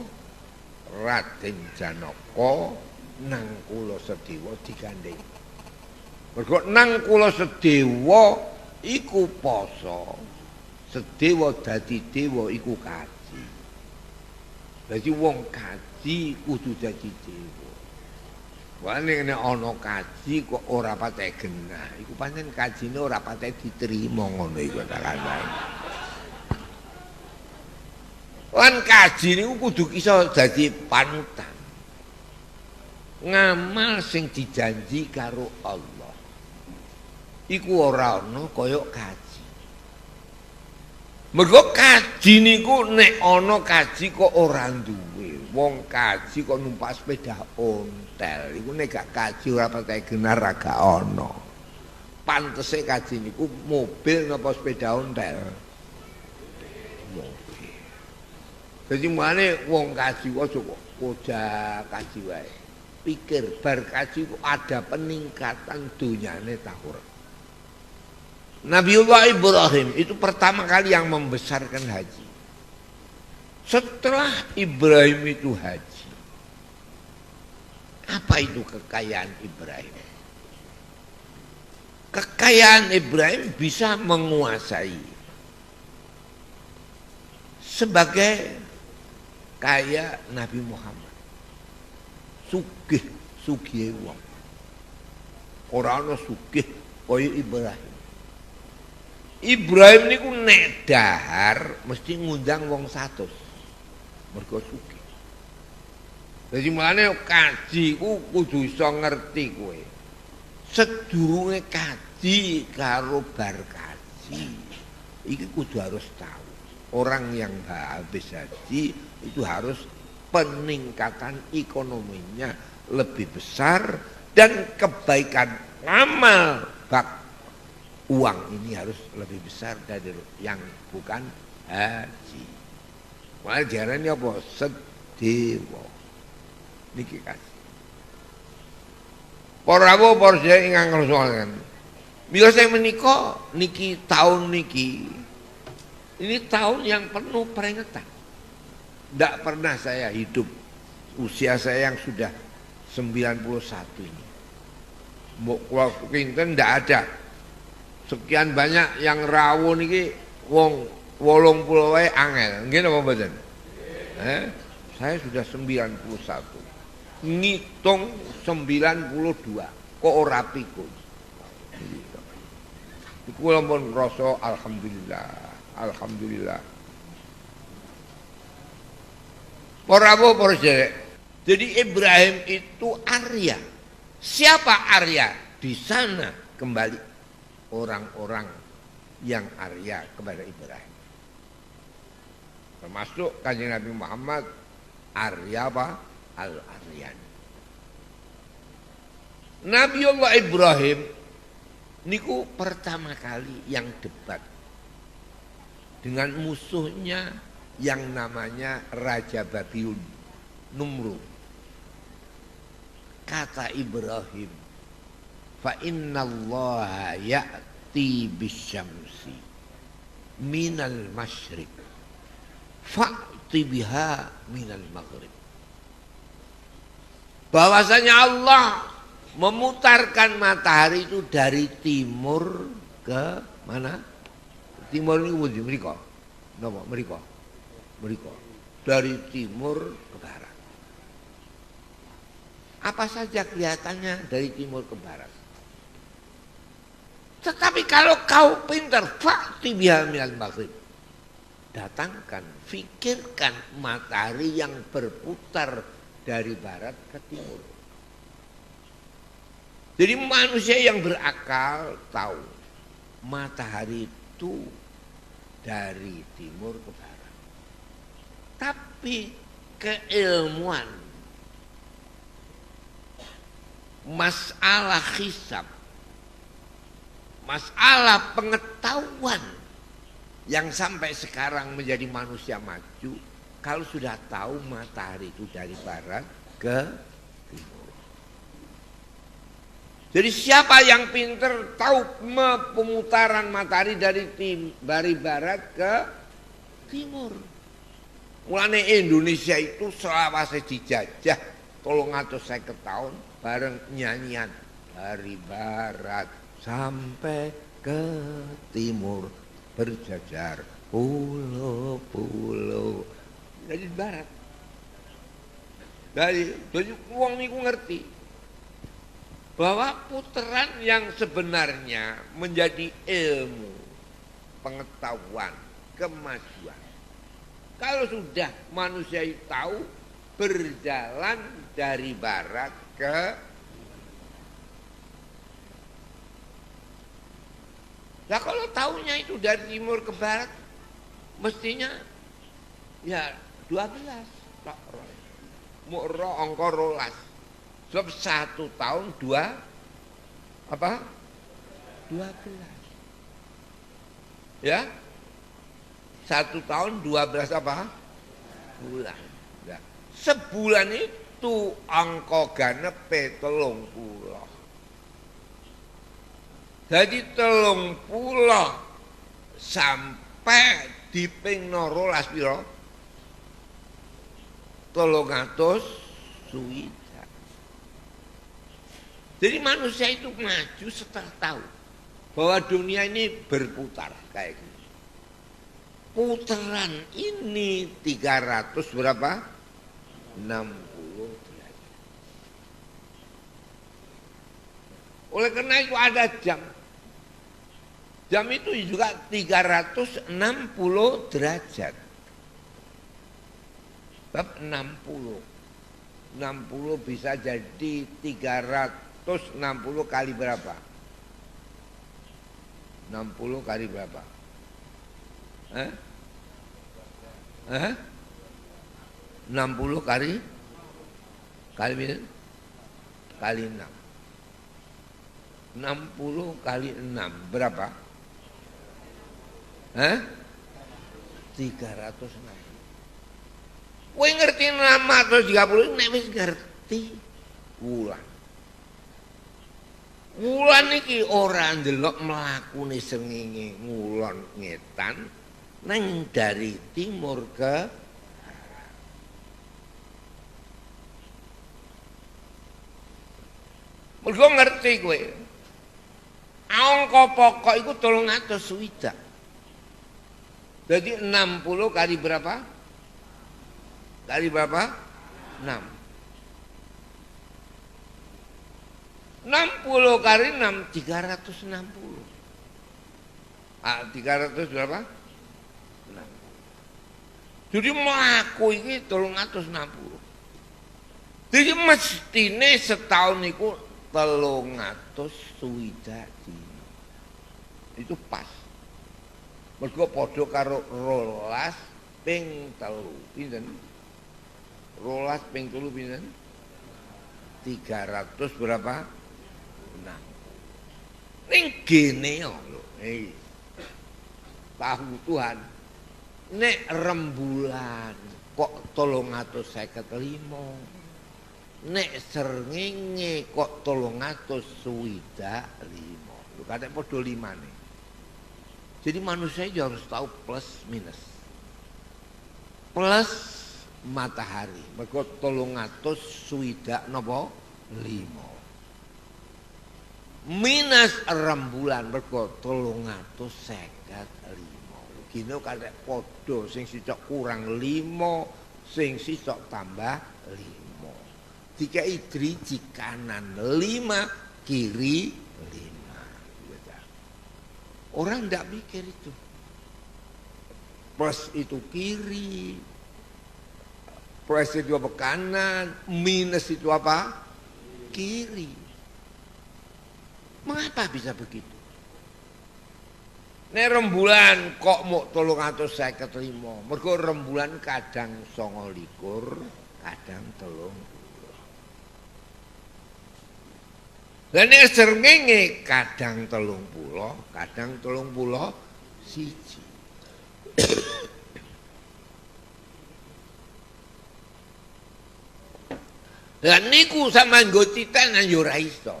Raden Janaka nang kula sedewa digandeng. Mergo nang kula sedewa iku poso. Sedewa dadi dewa iku kaji. Dadi wong kaji kudu dadi dewa. Wane nek ana kaji kok ora patek genah, iku pancen kajine ora patek diterima ngono iku tak kandhani. Lan kaji niku kudu iso dadi panutan. Ngamal sing dijanji karo Allah. Iku ora ana kaya kaji. Mergo kaji niku nek ana kaji kok ora duwe. Wong kaji kok numpak sepeda ontel. Iku nek gak kaji ora patek genar gak ana. Pantese kaji niku mobil napa sepeda ontel. Mobil. Dadi mane wong kaji aja kok koja kaji wae. Pikir bar kaji kok ada peningkatan dunyane tahur. Nabiullah Ibrahim itu pertama kali yang membesarkan haji. Setelah Ibrahim itu haji, apa itu kekayaan Ibrahim? Kekayaan Ibrahim bisa menguasai sebagai kaya Nabi Muhammad. Sugih wong. Ora ana sugih kaya Ibrahim. Ibrahim niku nek dahar mesti ngundang wong 100. Mergo sugih. Dadi mulane kaji ku kudu iso ngerti kowe. Sedurunge kaji karo bar kaji iki kudu harus tahu. Orang yang habis haji itu harus peningkatan ekonominya lebih besar dan kebaikan amal uang ini harus lebih besar dari yang bukan haji. Malah jarane apa? Sedewa. Niki kasih. Para rawuh para sedherek ingkang ngrasakaken. Mila saya menika niki tahun niki. Ini tahun yang penuh peringatan. Tidak pernah saya hidup usia saya yang sudah 91 ini. Mbok kinten ndak ada. Sekian banyak yang rawuh niki wong 80 wae angel. Nggih napa mboten? Saya sudah 91. Ngitung 92. Kok ora pikun. Iku lampun ngrasa alhamdulillah. Alhamdulillah. Para jadi Ibrahim itu Arya. Siapa Arya? Di sana kembali orang-orang yang Arya kepada Ibrahim. Termasuk Kanjeng Nabi Muhammad Arya apa? Al-Aryan. Nabiullah Ibrahim niku pertama kali yang debat dengan musuhnya yang namanya Raja Babiun, Numrud. Kata Ibrahim, fa innallaha ya'ti bisyamsi minal masyriq fa'ti biha minal maghrib. Bahwasanya Allah memutarkan matahari itu dari timur ke mana? Timur ini mriko. Napa mriko? Mriko. Dari timur ke barat. Apa saja kelihatannya dari timur ke barat. Tetapi kalau kau pintar, fa'ti biha minal maghrib. Datangkan, fikirkan matahari yang berputar dari barat ke timur. Jadi manusia yang berakal tahu matahari itu dari timur ke barat. Tapi keilmuan, masalah hisab, masalah pengetahuan yang sampai sekarang menjadi manusia maju, kalau sudah tahu matahari itu dari barat ke timur. Jadi siapa yang pinter tahu pemutaran matahari dari barat ke timur. Mulane Indonesia itu selawase dijajah 350 tahun bareng nyanyian dari barat sampai ke timur berjajar pulau-pulau. Dari barat. Dari uang niku ngerti bahwa putaran yang sebenarnya menjadi ilmu, pengetahuan, kemajuan. Kalau sudah manusia itu tahu berjalan dari barat ke Nah kalau tahunya itu dari timur ke barat, mestinya ya 12. Mu'ro angka 12. Sebab 1 tahun 12. Ya. 1 tahun 12 apa? Bulan. Ya. Sebulan itu angka ganepe 30. Jadi 30 sampai diping 12 piro? 300 suwida. Jadi manusia itu maju setelah tahu bahwa dunia ini berputar kayak gini. Putaran ini 300 berapa? 60 derajat. Oleh karena itu ada jam. Jam itu juga 360 derajat. Bab 60. 60 bisa jadi 360 kali berapa? 60 kali berapa? 60 kali 6. 60 kali 6 berapa? 360. Kowe ngerti nama 30 nek wis ngerti wulan. Wulan iki ora ndelok mlakune srengenge ngulon ngetan nang dari timur ke barat. Mergo ngerti kowe. Angka pokok iku 300 suwida. Jadi 60 kali berapa? Kali berapa? 6. 60 kali 6 360. 300 berapa? 6. Jadi mlaku iki 360. Jadi mestine setahun iku 300 swidak dina. Itu pas. Mergo padha karo 12 ping 3. Pinten? 12 ping 3 pinten? 300 berapa? 6. Ning gene lho. Tahu Tuhan. Nek rembulan kok 355. Nek srengenge kok 365. Lho kadek padha 5 nih. Jadi manusia itu harus tahu plus minus. Plus matahari. Mergo 365. Minus rembulan mergo 355. Gini kadek padha sing sitok kurang 5, sing sitok tambah 5. Dikai driji kanan 5, kiri 5. Orang tidak mikir itu. Plus itu kiri, plus itu apa kanan, minus itu apa? Kiri. Mengapa bisa begitu? Nek rembulan kok mau 355. Mergo rembulan kadang 29, kadang 30. Lah nek srengenge kadang 30, kadang 31. Lah niku sampean nggo titenan yo ora iso.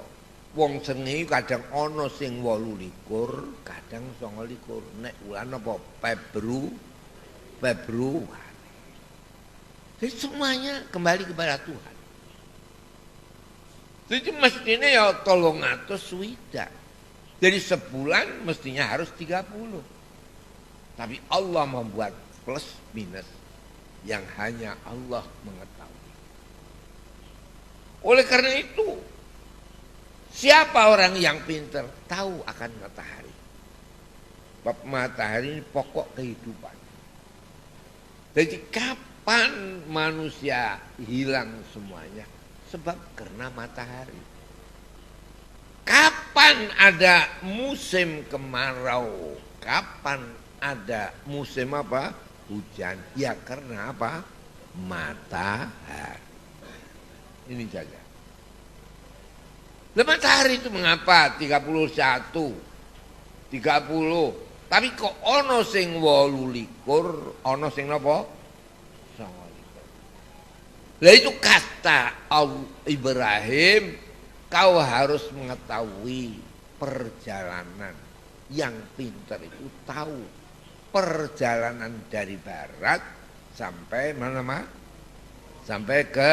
Wong srengenge kadang ana sing 28, kadang 29. Nek wulan apa Februari. Jadi semuanya kembali kepada Tuhan. Jadi mestinya ya 300 swidak. Jadi sebulan mestinya harus 30. Tapi Allah membuat plus minus yang hanya Allah mengetahui. Oleh karena itu, siapa orang yang pintar tahu akan matahari. Bab matahari ini pokok kehidupan. Jadi kapan manusia hilang semuanya? Sebab karena matahari. Kapan ada musim kemarau? Kapan ada musim apa? Hujan. Ya karena apa? Matahari. Ini saja. Lah matahari itu mengapa 31, 30. Tapi kok ono sing 28, ono sing napa? 29. Lah itu kata Ibrahim, kau harus mengetahui perjalanan. Yang pintar itu tahu perjalanan dari barat sampai mana mah? Sampai ke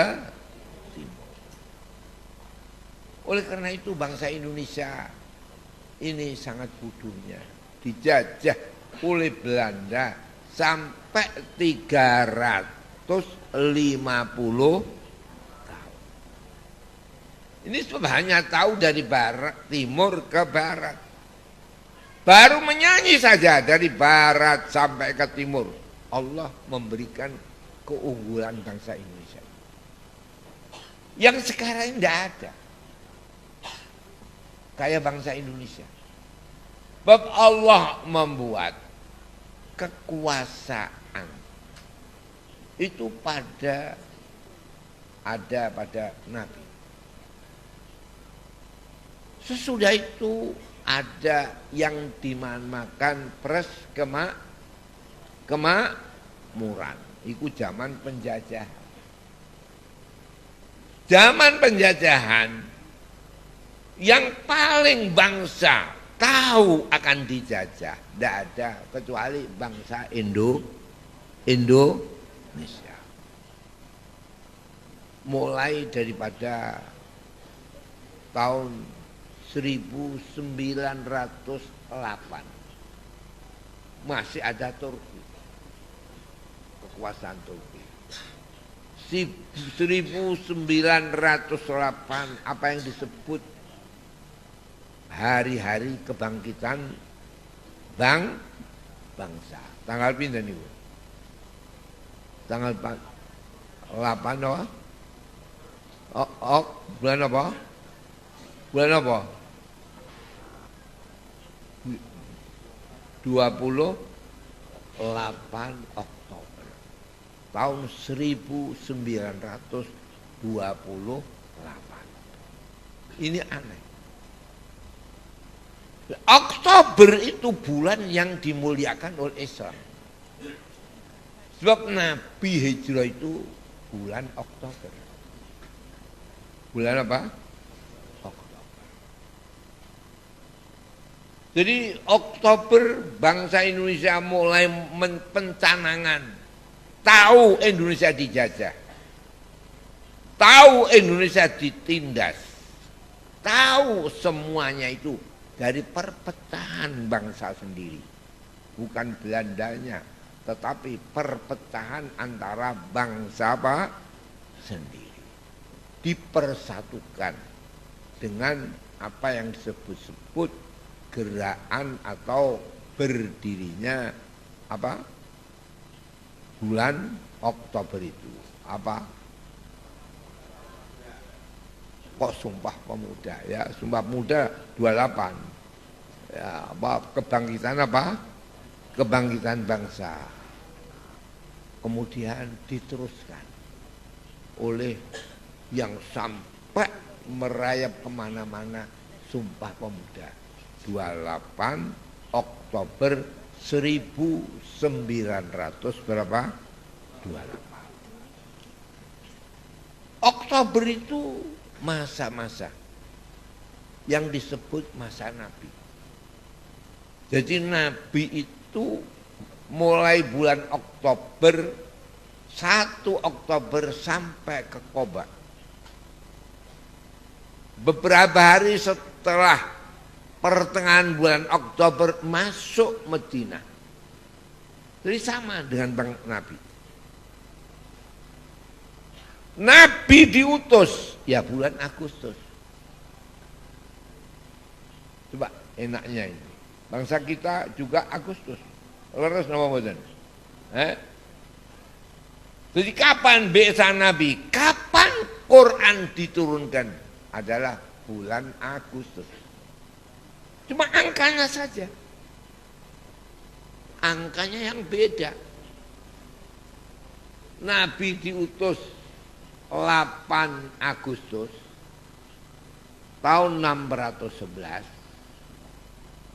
timur. Oleh karena itu bangsa Indonesia ini sangat bodohnya. Dijajah oleh Belanda sampai 350 tahun. Ini hanya tahu dari barat, timur ke barat. Baru menyanyi saja dari barat sampai ke timur. Allah memberikan keunggulan bangsa Indonesia. Yang sekarang tidak ada. Kayak bangsa Indonesia. Sebab Allah membuat kekuasaan itu pada Nabi. Sesudah itu ada yang dinamakan pres kemakmuran. Itu zaman penjajahan. Zaman penjajahan yang paling bangsa tahu akan dijajah tidak ada kecuali bangsa Indonesia. Mulai daripada tahun 1908 masih ada Turki, kekuasaan Turki. 1908 apa yang disebut hari-hari kebangkitan bangsa. Tanggal pinten niku? Tanggal 8 apa? Bulan apa? Bulan apa? 28 Oktober tahun 1928. Ini aneh. Oktober itu bulan yang dimuliakan oleh Islam. Sebab Nabi hijrah itu bulan Oktober. Bulan apa? Oktober. Jadi Oktober bangsa Indonesia mulai pencanangan. Tahu Indonesia dijajah. Tahu Indonesia ditindas. Tahu semuanya itu dari perpecahan bangsa sendiri. Bukan Belandanya, tetapi perpecahan antara bangsa apa? Sendiri. Dipersatukan dengan apa yang disebut-sebut gerakan atau berdirinya apa? Bulan Oktober itu. Apa? Kok Sumpah Pemuda ya, Sumpah Pemuda 28. Ya, apa kebangkitan apa? Kebangkitan bangsa. Kemudian diteruskan oleh yang sampai merayap kemana-mana Sumpah Pemuda 28 Oktober 1900 berapa? 28. Oktober itu masa-masa yang disebut masa Nabi. Jadi Nabi itu mulai bulan Oktober 1 Oktober sampai ke Qoba. Beberapa hari setelah pertengahan bulan Oktober masuk Madinah. Jadi sama dengan Bang Nabi. Nabi diutus ya bulan Agustus. Coba enaknya ini. Bangsa kita juga Agustus. Leres nama mboten? Jadi kapan biasa Nabi? Kapan Quran diturunkan? Adalah bulan Agustus. Cuma angkanya saja. Angkanya yang beda. Nabi diutus 8 Agustus tahun 611,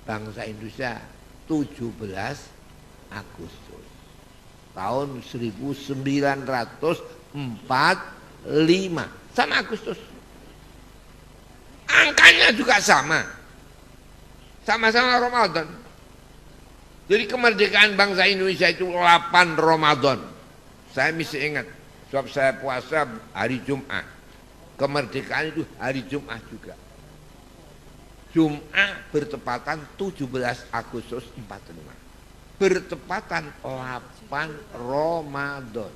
bangsa Indonesia 17 Agustus tahun 1945, sama Agustus. Angkanya juga sama. Sama-sama Ramadan. Jadi kemerdekaan bangsa Indonesia itu 8 Ramadan. Saya masih ingat, sebab saya puasa hari Jumat. Kemerdekaan itu hari Jumat juga. Jumat bertepatan 17 Agustus 45. Bertepatan 8 Ramadan.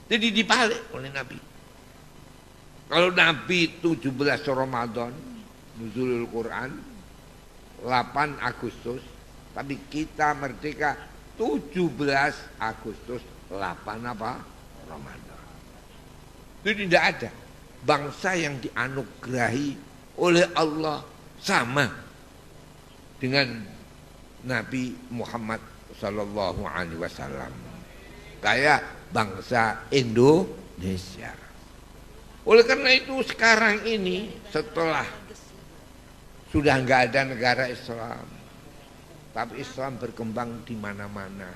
Jadi dibalik oleh Nabi. Kalau Nabi 17 Ramadan, nuzulul Quran, 8 Agustus, tapi kita merdeka 17 Agustus 8 apa? Ramadan. Itu tidak ada bangsa yang dianugerahi oleh Allah sama dengan Nabi Muhammad Sallallahu Alaihi Wasallam. Kayak bangsa Indonesia. Oleh karena itu sekarang ini setelah sudah nggak ada negara Islam, tapi Islam berkembang di mana-mana.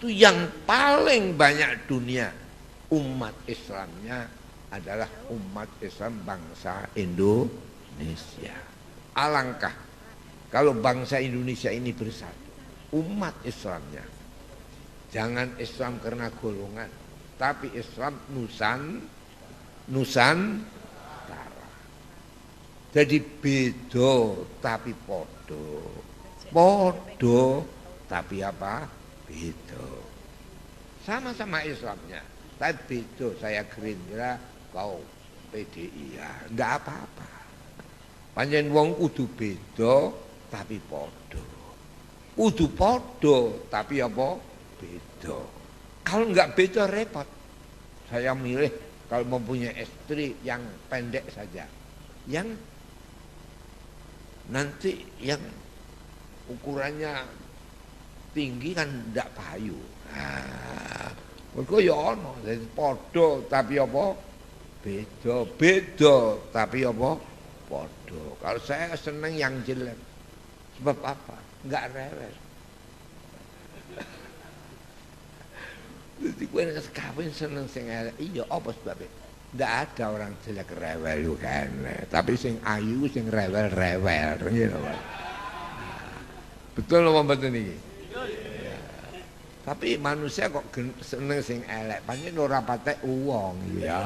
Itu yang paling banyak dunia umat Islamnya adalah umat Islam bangsa Indonesia. Alangkah kalau bangsa Indonesia ini bersatu, umat Islamnya. Jangan Islam karena golongan, tapi Islam Nusantara. Jadi beda tapi podo. Podo tapi apa? Beda. Sama-sama Islamnya. Tapi beda, saya Gerindra, kau PDI, ya ndak apa-apa. Panjen wong kudu beda tapi podo. Kudu podo tapi apa? Beda. Kalau nggak beda repot. Saya milih kalau mempunyai istri yang pendek saja. Yang nanti yang ukurannya tinggi kan ndak payu. Nah, mergo ya ono, dadi padha tapi apa? Beda tapi apa? Padha. Kalau saya seneng yang jelek. Sebab apa? Enggak rewel. Jadi gue nek kawin seneng sing elek. Iya, apa sebabnya? Ndak ada orang jelek rewel yo kan. Tapi sing ayu sing rewel-rewel gitu, Pak. Betul apa mboten iki? Tapi manusia kok seneng sing elek, pancen ora patek uwong ya.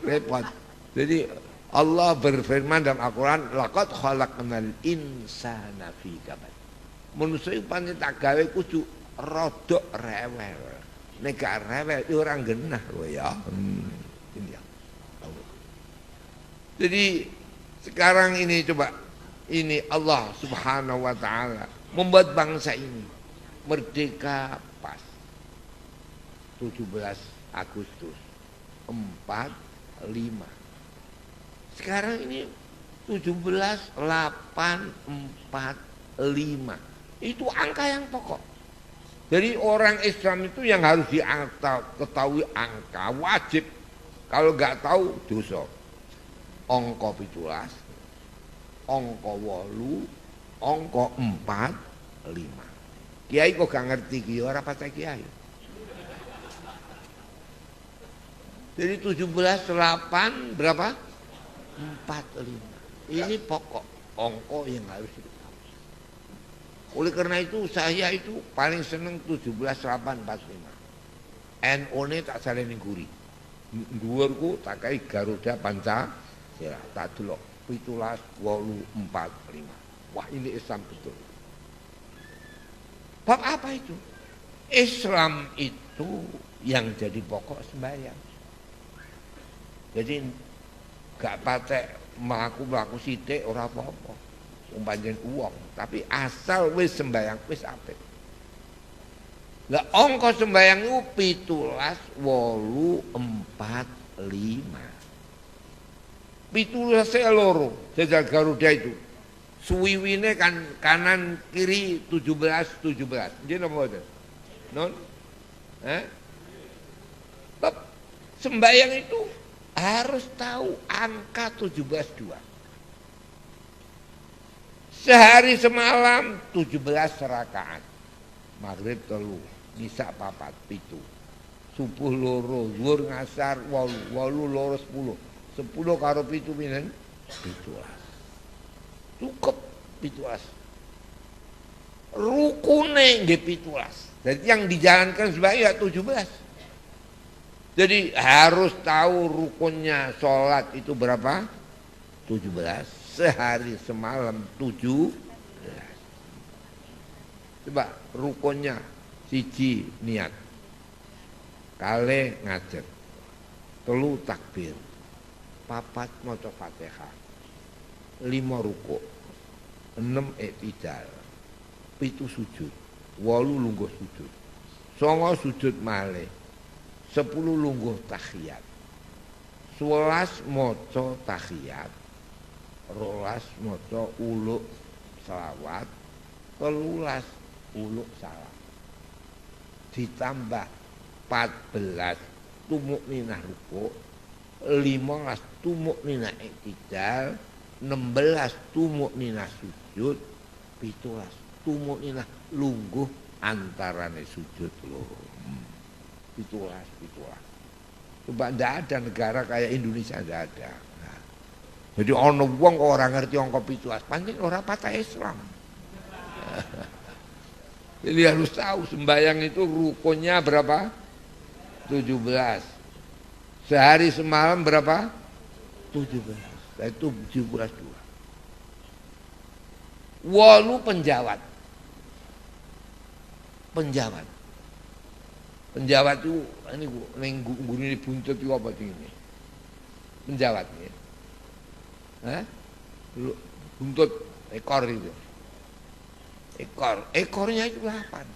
Repot. Jadi Allah berfirman dalam Al-Qur'an, laqad khalaqnal insana fi kabad. Manusia pancen tak gawe kudu rodok rewel. Nek gak rewel ya ora genah lho ya. Ini ya. Jadi sekarang ini coba ini Allah Subhanahu wa taala membuat bangsa ini merdeka pas 17 Agustus 45. Sekarang ini 17.845. Itu angka yang pokok. Jadi orang Islam itu yang harus diketahui angka wajib. Kalau nggak tahu dosa. Angka 17, angka 8, angka 4, 5. Kiai kok gak ngerti kiai, ora patek kiai. Jadi 17.8 berapa? 45. Ini pokok angka yang harus diketahui. Oleh karena itu saya itu paling seneng 17.845. NU ne tak saleni guri. Dhuwurku tak kai Garuda Pancasila. Tak delok 17.845. Wah, ini Islam betul. Bab apa itu? Islam itu yang jadi pokok sembahyang. Jadi gak patek mlaku sithik ora apa-apa. Pancen uang, tapi asal wis sembahyang wis apik. Lah angka sembahyang itu 17.845. 17 loro jajal Garuda itu. Suwiwine kan kanan kiri 17. Nggih napa mboten? Non? Sembahyang itu harus tahu angka 17.2. Sehari semalam 17 rakaat. Maghrib 3, isya 4, 7. Subuh loro, zuhur ngasar 8, 8 loro 10. 10 karo 7 pinten? 17. Cukup 17. Rukune nggih 17. Jadi yang dijalankan sebagai 17. Jadi harus tahu rukunnya sholat itu berapa? 17. Sehari semalam 17. Coba rukunnya siji niat. Kale ngajet. 3 takbir. 4 maca Fatihah. 5 ruku, 6 i'tidal, 7 sujud, 8 lungguh sujud, 9 sujud malih, 10 lungguh tahiyat, 11 maca tahiyat, 12 maca uluk selawat, 13 uluk salam. Ditambah 14 tumukninah ruku, 15 tumukninah i'tidal, 16 tumukninah sujud, 17 tumukninah lungguh antarane sujud loro. 17. Coba ndak ada negara kayak Indonesia, ndak ada. Nah, jadi ono wong kok ora ngerti angka 17, pancen ora patah Islam. Jadi harus tahu sembahyang itu rukunnya berapa? 17. Sehari semalam berapa? 17. Itu 17.2. 8 penjawat. Penjawat itu ini ning gurine buntut itu apa ini? Penjawat ya. Hah? Buntut ekor itu. Ekornya itu 8.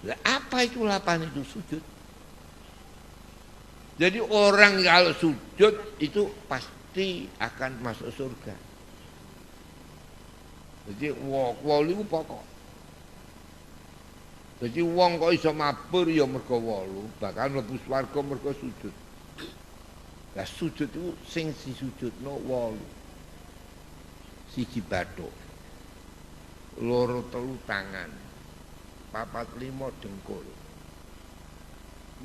Lah apa itu 8 itu sujud? Jadi orang kalau sujud itu pasti akan masuk surga. Jadi wolu itu pokok. Jadi wong kok iso mabur ya mergo wolu, bakal mlebu swarga mergo sujud. Lah sujud itu sing disujudno wolu. Siji bathuk. 2 3 tangan. 4 5 dengkul.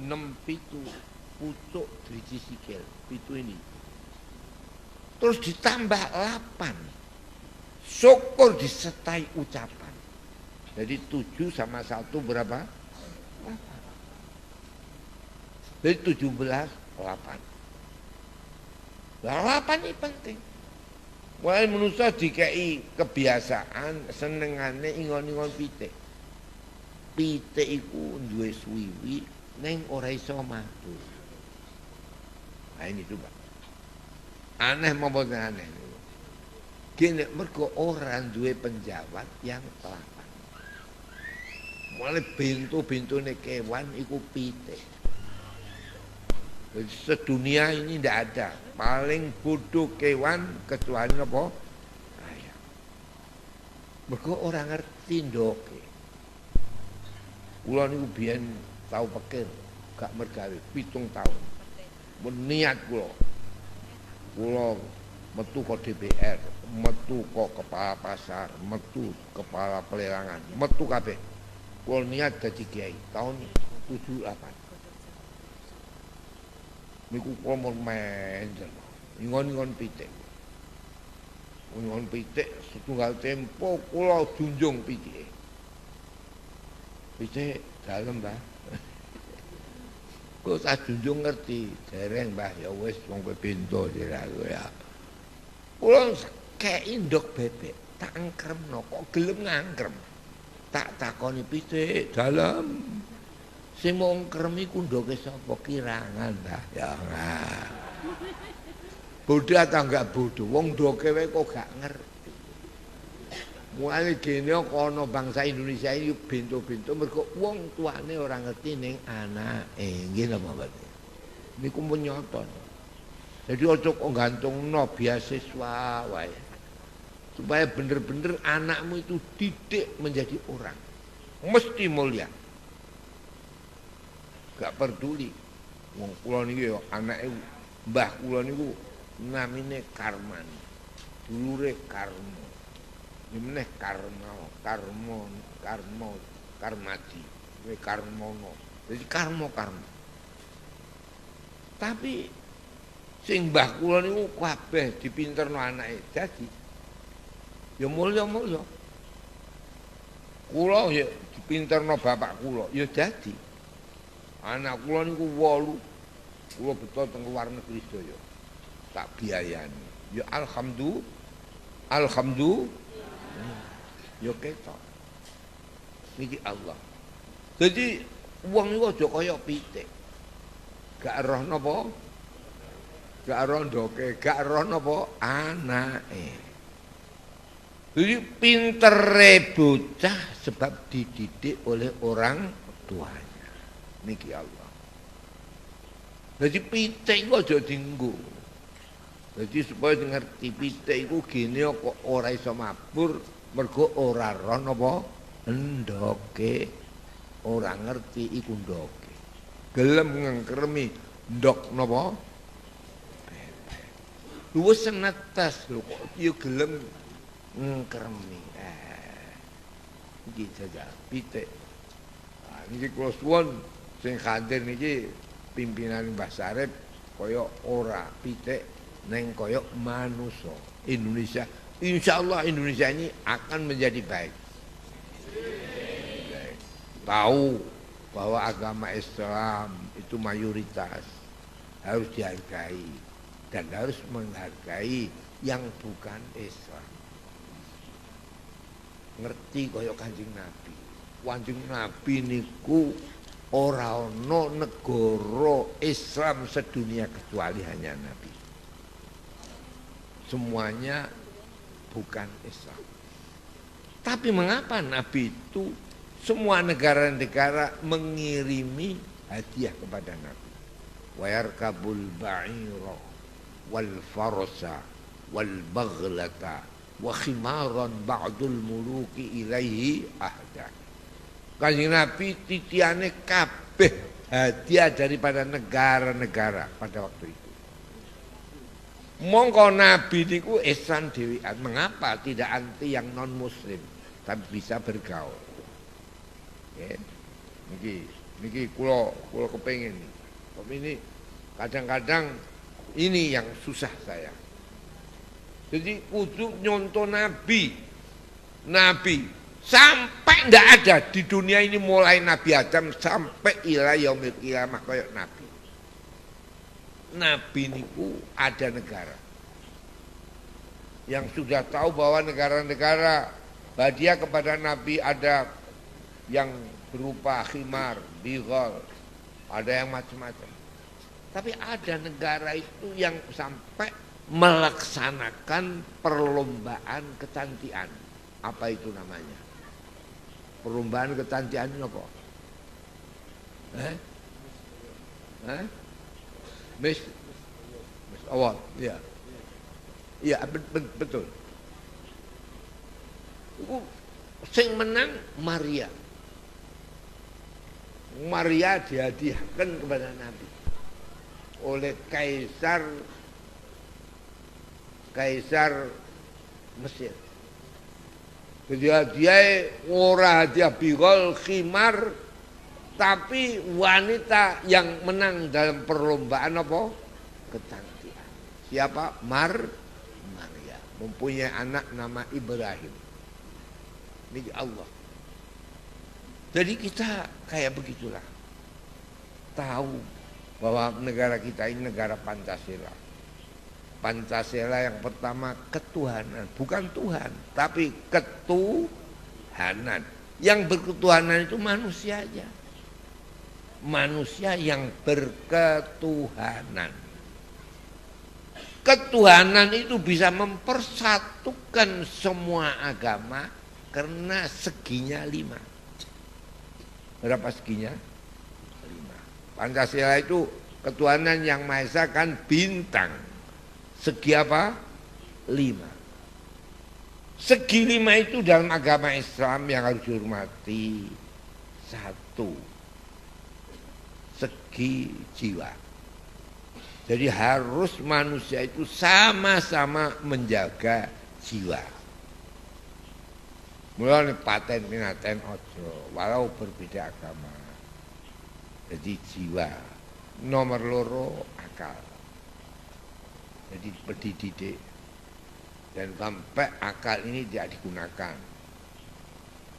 6 7 pucuk driji sikil. 7 ini. Terus ditambah 8. Syukur disertai ucapan. Jadi 7 sama 1 berapa? 8. Jadi 17, 8. Lah 8 ini penting. Mulai manusia dikei kebiasaan senengane ingon-ingon pitik. Pitik iku duwe suwiwi ning ora iso matu. Nah ini coba. Aneh maupun aneh. Gini mergo orang duwe penjawat yang 8. Mulai bintu-bintune kewan iku pitik. Jadi sedunia ini tidak ada. Paling bodoh kewan kecuali apa? Ayam. Mergo orang ngerti ndoke. Kula niku biyen tau pikir gak mergawe 7 tahun. Niat kula metu ke DPR, metu ke kepala pasar, metu kepala pelelangan, metu kabeh. Kula niat dadi kiai tahun 78. Niku kula mun menjel. Ingon-ingon pitik. Ingon pitik setunggal tempo kula junjung pitike. Pitik dalem, Mbah. Kok tak junjung ngerti, dereng Mbah ya wis wong kowe bento aku ya. Kula kei ndok bebek, tak angkremno kok gelem ngangkrem. Tak takoni pitik dalem. Sing mau ngkrem iku ndoke sapa kirangan Mbah ya. Bodoh atau enggak bodoh, wong ndoke wae kok gak ngerti. Mulai gene kono bangsa Indonesia ini bento-bento mergo wong tuane ora ngerti ning anake. Nggih napa mboten? Niku menyoto. Jadi ojo kok gantungno beasiswa wae. Supaya bener-bener anakmu itu didik menjadi orang. Mesti mulia. Gak peduli. Wong kula niki yo anake mbah kula niku namine Karman. Dulure Karmo. Meneh Karmadi. We Karmono. Jadi karmo. Tapi sing mbah kula niku kabeh dipinterno anake. Dadi ya mulya-mulya. Kula ya dipinterno bapak kula, ya dadi. Anak kula niku 8. Kula beto teng luar negeri sedaya. Tak biayani. Ya alhamdulillah. Ya ketok. Niki Allah. Jadi wong niku aja kaya pitik. Gak roh napa? Gak roh ndoke, gak roh napa anake. Jadi pintere bocah sebab dididik oleh orang tuanya. Niki Allah. Jadi pitik iku aja dienggo. Jadi supaya ngerti pitik iku gene kok ora iso mabur mergo ora roh napa ndoke. Ora ngerti iku ndoke. Gelem ngengkremi ndok napa? Wis netes lho kok ya gelem ngkremi. Iki saja pitik. Nah, niki kula suwun sing hadir niki pimpinan Mbah Sarip kaya ora pitik neng kaya manusia. Indonesia, insyaallah Indonesia ini akan menjadi baik. Tahu bahwa agama Islam itu mayoritas harus dihargai dan harus menghargai yang bukan Islam. Ngerti kaya Kanjeng Nabi. Kanjeng Nabi niku ora ono negara Islam sedunia kecuali hanya Nabi. Semuanya bukan Islam. Tapi mengapa Nabi itu semua negara-negara mengirimi hadiah kepada Nabi? Wa yarkabul ba'ira wal farsa wal baghlata wa khimaran ba'dul muluki ilaihi ahda. Kanjeng Nabi titiane kabeh hadiah daripada negara-negara pada waktu itu. Mongko Nabi niku Islam dhewean. Mengapa tidak anti yang non muslim tapi bisa bergaul? Ya. Niki kula kepengin. Tapi ini kadang-kadang ini yang susah saya. Jadi kudu nyontoh Nabi. Nabi sampai ndak ada di dunia ini mulai Nabi Adam sampai ila yaumil qiyamah kayak Nabi. Nabi niku ada negara yang sudah tahu bahwa negara-negara hadiah kepada Nabi ada yang berupa khimar, bighal, ada yang macam-macam. Tapi ada negara itu yang sampai melaksanakan perlombaan kecantikan. Apa itu namanya? Perlombaan kecantikan itu apa? Miss Award, ya. Iya, betul. Sing menang Maria. Maria dihadiahkan kepada Nabi oleh Kaisar Mesir. Jadi dia ora hadiah bigol khimar, tapi wanita yang menang dalam perlombaan apa? Kecantikan. Siapa? Maria. Mempunyai anak nama Ibrahim. Ini Allah. Jadi kita kayak begitulah. Tahu bahwa negara kita ini negara Pancasila. Pancasila yang pertama ketuhanan, bukan Tuhan, tapi ketuhanan. Yang berketuhanan itu manusia aja. Manusia yang berketuhanan. Ketuhanan itu bisa mempersatukan semua agama karena seginya 5. Berapa seginya? 5. Pancasila itu ketuhanan yang Maha Esa kan bintang. Segi apa? 5. Segi 5 itu dalam agama Islam yang harus dihormati. 1. Segi jiwa. Jadi harus manusia itu sama-sama menjaga jiwa. Mulane paten minaten ojo, walau berbeda agama. Jadi jiwa. Nomor 2 akal. Jadi pendidik. Dan sampai akal ini tidak digunakan.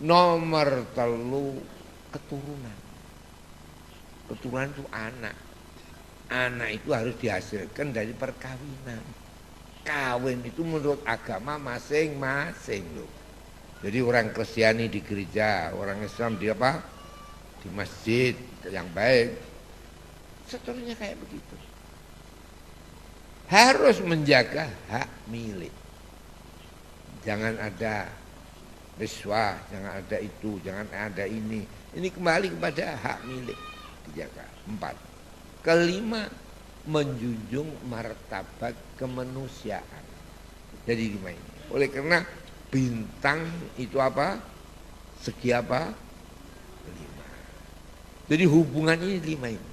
Nomor 3 keturunan. Keturunan itu anak. Anak itu harus dihasilkan dari perkawinan. Kawin itu menurut agama masing-masing loh. Jadi orang Kristiani di gereja, orang Islam di apa? Di masjid yang baik. Seterusnya kayak begitu. Harus menjaga hak milik. Jangan ada riswah, jangan ada itu, jangan ada ini. Ini kembali kepada hak milik dijaga. 4. 5, menjunjung martabat kemanusiaan. Jadi 5 ini. Oleh karena bintang itu apa? Segi apa? 5. Jadi hubungan ini 5 ini.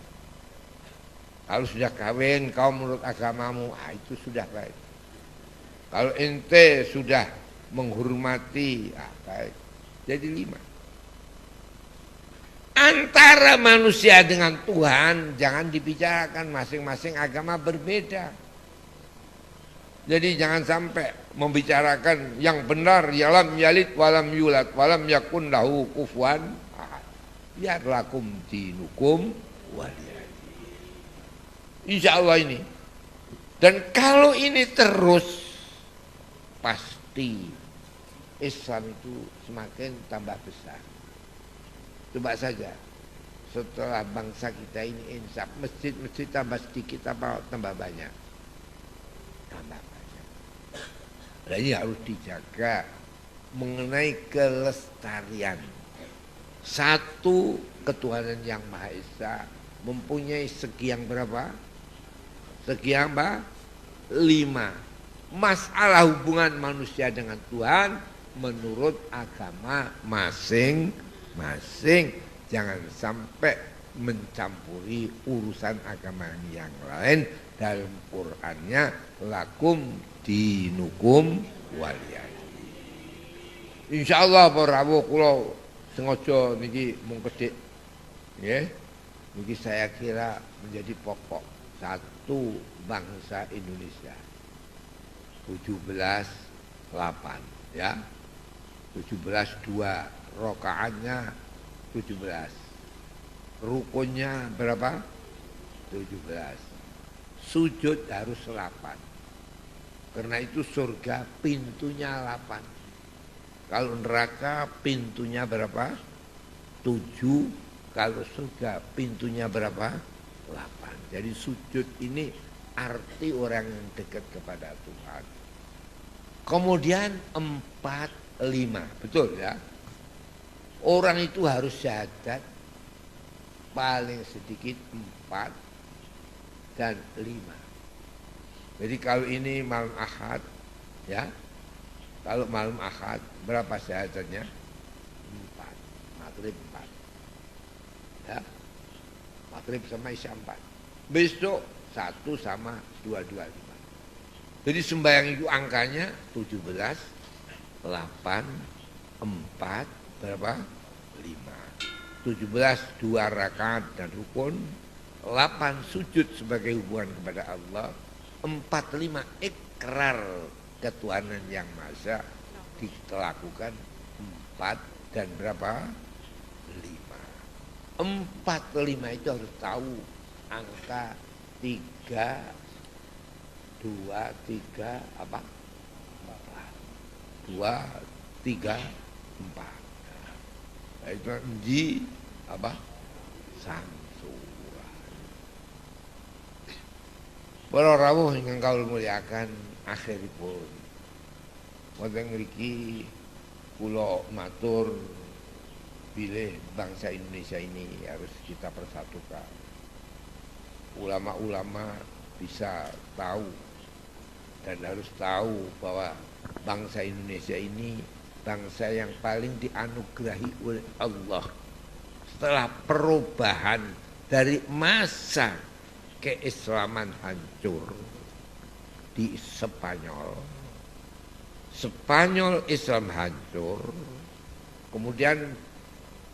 Kalau sudah kawin kau menurut agamamu, itu sudah baik. Kalau ente sudah menghormati, baik. Jadi 5. Antara manusia dengan Tuhan jangan dibicarakan, masing-masing agama berbeda. Jadi jangan sampai membicarakan yang benar yalam yalid walam yulad walam yakun lahu kufuwan ahad. Ya lakum dinukum waliyadin. Insya Allah ini. Dan kalau ini terus pasti Islam itu semakin tambah besar. Coba saja setelah bangsa kita ini insaf, masjid-masjid tambah sedikit apa tambah banyak? Tambah banyak. Nah, ini harus dijaga mengenai kelestarian. Satu, ketuhanan yang Maha Esa mempunyai segi yang berapa? Segi yang apa? 5. Masalah hubungan manusia dengan Tuhan menurut agama masing-masing. Jangan sampai mencampuri urusan agama yang lain. Dalam Qur'annya lakum dinukum waliyadin. Insyaallah para rawuh kula sengaja niki mung kedhik nggih. Niki saya kira menjadi pokok satu bangsa Indonesia. 17:8 ya. 17:2 rakaatnya 17. Rukunnya berapa? 17. Sujud harus 8. Karena itu surga pintunya 8. Kalau neraka pintunya berapa? 7. Kalau surga pintunya berapa? 8. Jadi sujud ini arti orang yang dekat kepada Tuhan. Kemudian 4, 5. Betul ya? Orang itu harus syahadat paling sedikit 4 dan 5. Jadi kalau ini malam Ahad ya, kalau malam Ahad berapa syahadatnya? 4. Maghrib 4 ya, Maghrib sama Isya 4. Besok 1 sama 2, 2, 5. Jadi sembahyang itu angkanya 17, 8, 4, berapa? 5. 17 2 rakaat dan rukun, 8 sujud sebagai hubungan kepada Allah, 4, 5 ikrar ketuhanan yang Maha Esa dilakukan 4 dan berapa? 5. 4, 5 itu harus tahu angka 3, 2, 3 apa? 4. 2, 3, 4. Itu di apa? Samsuran. Para rawuh ingkang kawula muliakan akhiripun. Wonten mriki kula matur bilih bangsa Indonesia ini harus kita persatukan. Ulama-ulama bisa tahu dan harus tahu bahwa bangsa Indonesia ini bangsa yang paling dianugerahi oleh Allah setelah perubahan dari masa keislaman hancur di Spanyol. Spanyol Islam hancur, kemudian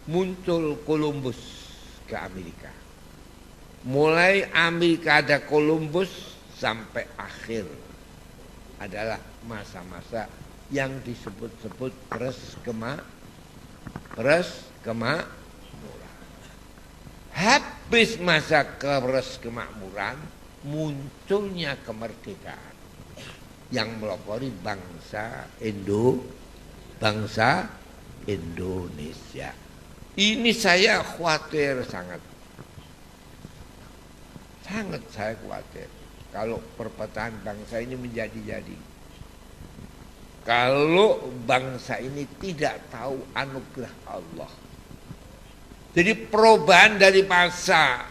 muncul Columbus ke Amerika. Mulai Amerika ada Columbus sampai akhir adalah masa-masa yang disebut-sebut peres kemakmuran. Habis masa peres kemakmuran, munculnya kemerdekaan yang melopori bangsa Indonesia. Ini saya khawatir sangat saya khawatir kalau perpecahan bangsa ini menjadi-jadi. Kalau bangsa ini tidak tahu anugerah Allah. Jadi perubahan dari masa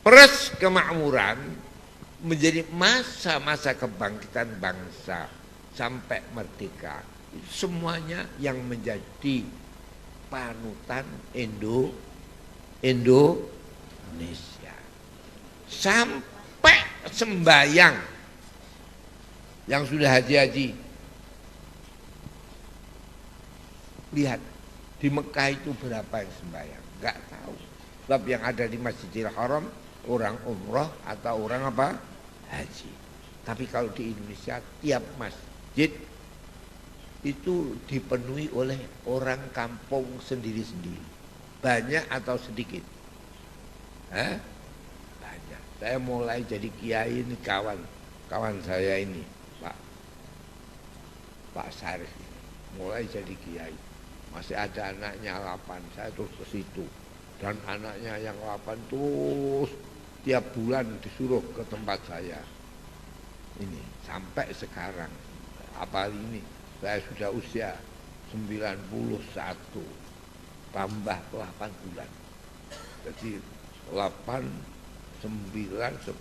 peres kemakmuran menjadi masa-masa kebangkitan bangsa sampai merdeka. Semuanya yang menjadi panutan Indonesia. Sampai sembayang yang sudah haji-haji. Lihat di Mekah itu berapa yang sembahyang, nggak tahu. Sebab yang ada di Masjidil Haram orang umroh atau orang apa? Haji. Tapi kalau di Indonesia tiap masjid itu dipenuhi oleh orang kampung sendiri-sendiri. Banyak atau sedikit? Banyak. Saya mulai jadi kiai ini kawan saya ini Pak Sarif mulai jadi kiai. Masih ada anaknya 8, saya terus ke situ dan anaknya yang 8 terus tiap bulan disuruh ke tempat saya. Ini sampai sekarang apa ini saya sudah usia 91 tambah 8 bulan. Jadi 8, 9, 10, 4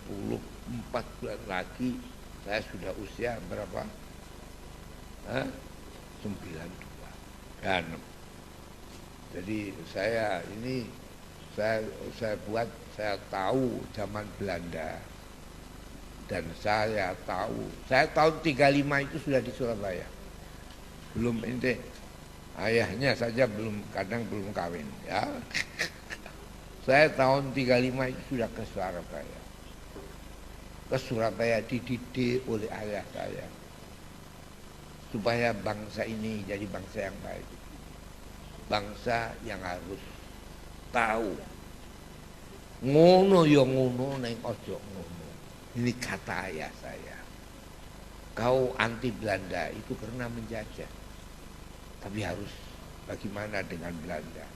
bulan lagi saya sudah usia berapa? 92. Dan jadi saya ini saya buat, saya tahu zaman Belanda. Dan saya tahun 35 itu sudah di Surabaya. Belum ente, ayahnya saja kadang belum kawin ya. Saya tahun 35 itu sudah ke Surabaya. Ke Surabaya dididik oleh ayah saya. Supaya bangsa ini jadi bangsa yang baik. Bangsa yang harus tahu. Ngono ya ngono, neng ojo ngono. Ini kata ayah saya. Kau anti Belanda itu karena menjajah. Tapi harus bagaimana dengan Belanda?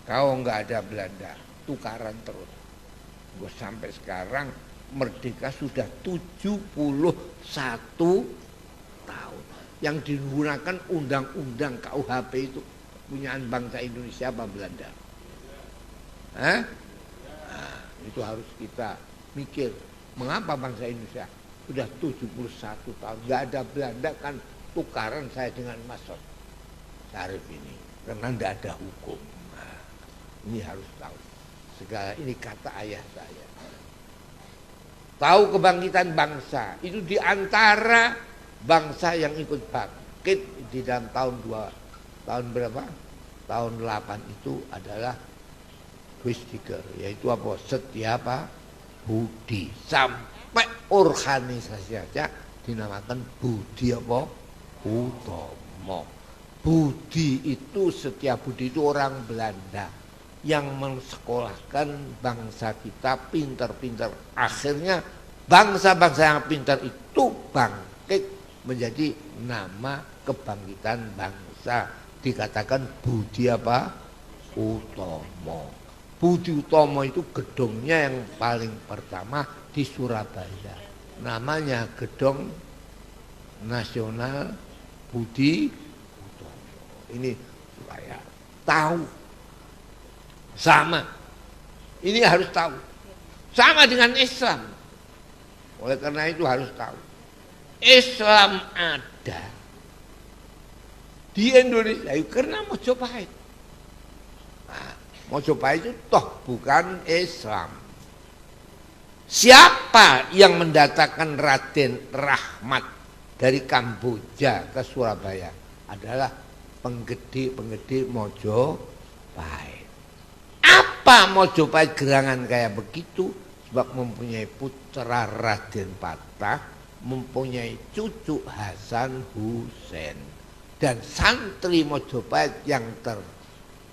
Kau enggak ada Belanda, tukaran terus. Gue sampai sekarang merdeka sudah 71 tahun. Yang digunakan undang-undang KUHP itu punyaan bangsa Indonesia apa Belanda? Nah, itu harus kita mikir. Mengapa bangsa Indonesia sudah 71 tahun nggak ada Belanda, kan tukaran saya dengan Mas Syarif ini karena tidak ada hukum. Nah, ini harus tahu. Segala ini kata ayah saya. Tahu kebangkitan bangsa itu diantara bangsa yang ikut bangkit di dalam tahun berapa? Tahun 8 itu adalah Wisdiger, yaitu apa? Setia Budi, sampai organisasi saja dinamakan Budi apa? Utomo. Budi itu, Setia Budi itu orang Belanda yang mensekolahkan bangsa kita pintar-pintar. Akhirnya bangsa-bangsa yang pintar itu bangkit menjadi nama kebangkitan bangsa. Dikatakan Budi apa? Utomo. Budi Utomo itu gedungnya yang paling pertama di Surabaya. Namanya Gedung Nasional Budi Utomo. Ini supaya tahu. Sama. Ini harus tahu. Sama dengan Islam. Oleh karena itu harus tahu. Islam ada di Indonesia karena Mojopahit. Mojopahit itu toh bukan Islam. Siapa yang mendatangkan Raden Rahmat dari Kamboja ke Surabaya? Adalah penggede Mojopahit. Apa Mojopahit gerangan kayak begitu? Sebab mempunyai putra Raden Patah, mempunyai cucu Hasan Hussein. Dan santri Mojopahit yang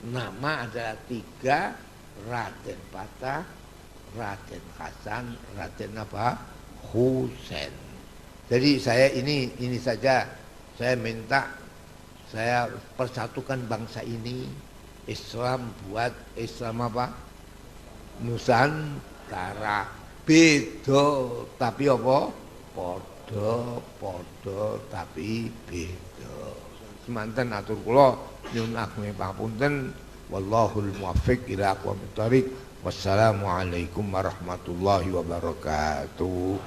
nama adalah 3, Raden Patah, Raden Hasan, Raden Hussein. Jadi saya ini saja saya minta, saya persatukan bangsa ini. Islam buat Islam Nusantara. Beda tapi apa? Podo tapi beda. Semanten atur kula nyuwun agung pangapunten, wallahul muwaffiq ila aqwamit thoriq. Wassalamualaikum warahmatullahi wabarakatuh.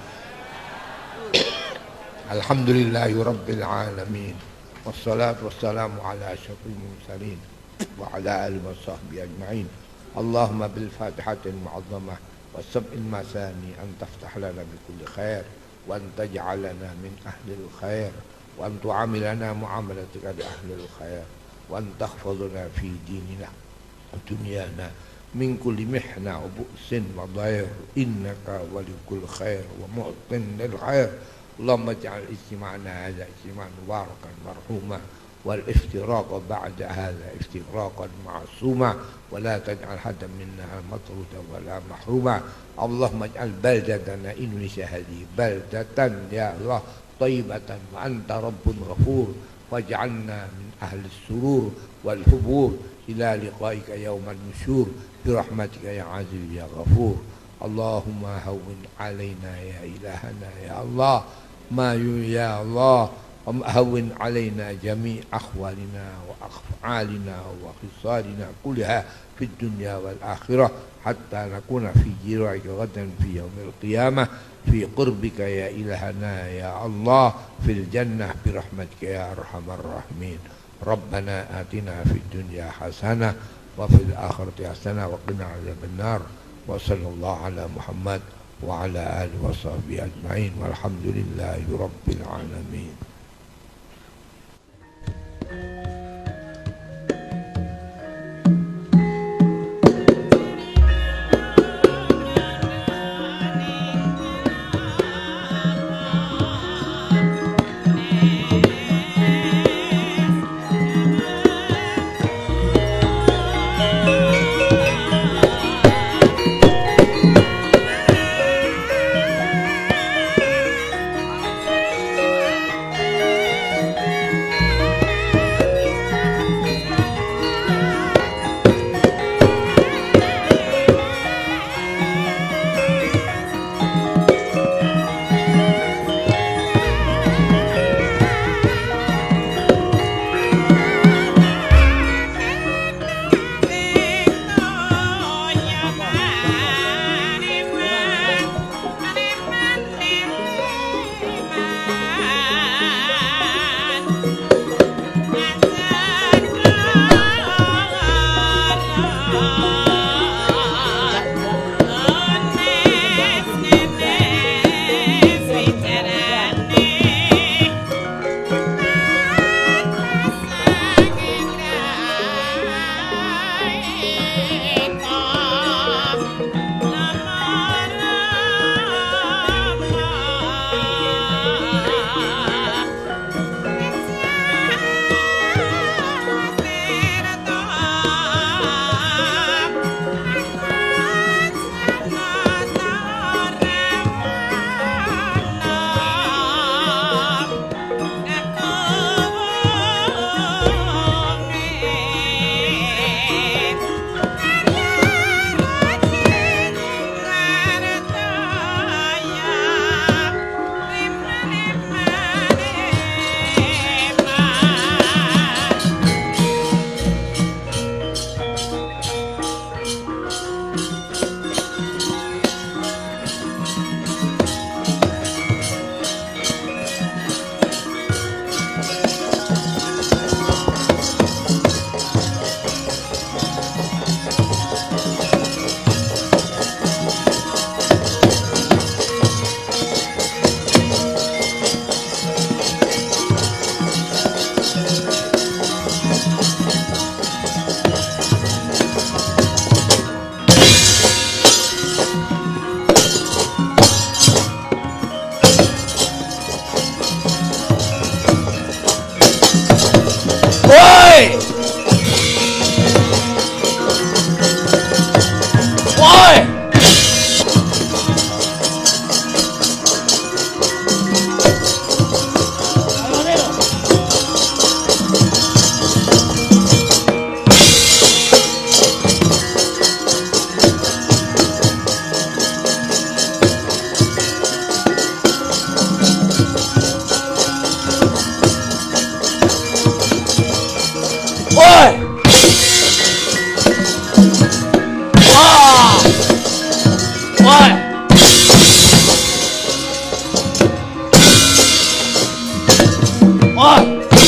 Alhamdulillahi rabbil alamin. Wassalatu wassalamu ala asyrafil mursalin wa ala alihi washabbihi ajma'in. Allahumma bil fatihatil mu'azzamah wasab'il masani an taftah lana bi kulli khair wa an taj'alana min ahlil khair wa an tu'amilana mu'amalatika bi ahlil khair wa an tahfazuna fi dinina wa dunyana min kulli mihna wa bu'sin wa dhair innaka walikul khair wa mu'tin lil khair. Allahumma ij'al istima'na hadha istima'an mubarakan marhuma wal iftiraq ba'da hadha iftiraqan ma'suma wa la taj'al hadan minna matrudan wa la mahruma. Allahumma ij'al baldatana Indonesia hadhihi baldatan ya Allah tayyibatan wa anta rabbun ghafur waj'alna min ahli surur والحبور إلى لقائك يوم النشور برحمتك يا عزيز يا غفور. اللهم هون علينا يا إلهنا يا الله ما يا الله هون علينا جميع أحوالنا وأفعالنا وخصالنا كلها في الدنيا والآخرة حتى نكون في جوارك غدا في يوم القيامة في قربك يا إلهنا يا الله في الجنة برحمتك يا أرحم الراحمين. ربنا آتنا في الدنيا حسنة وفي الآخرة حسنة وقنا عذاب النار. وصلى الله على محمد وعلى آله وصحبه أجمعين والحمد لله رب العالمين. Ôi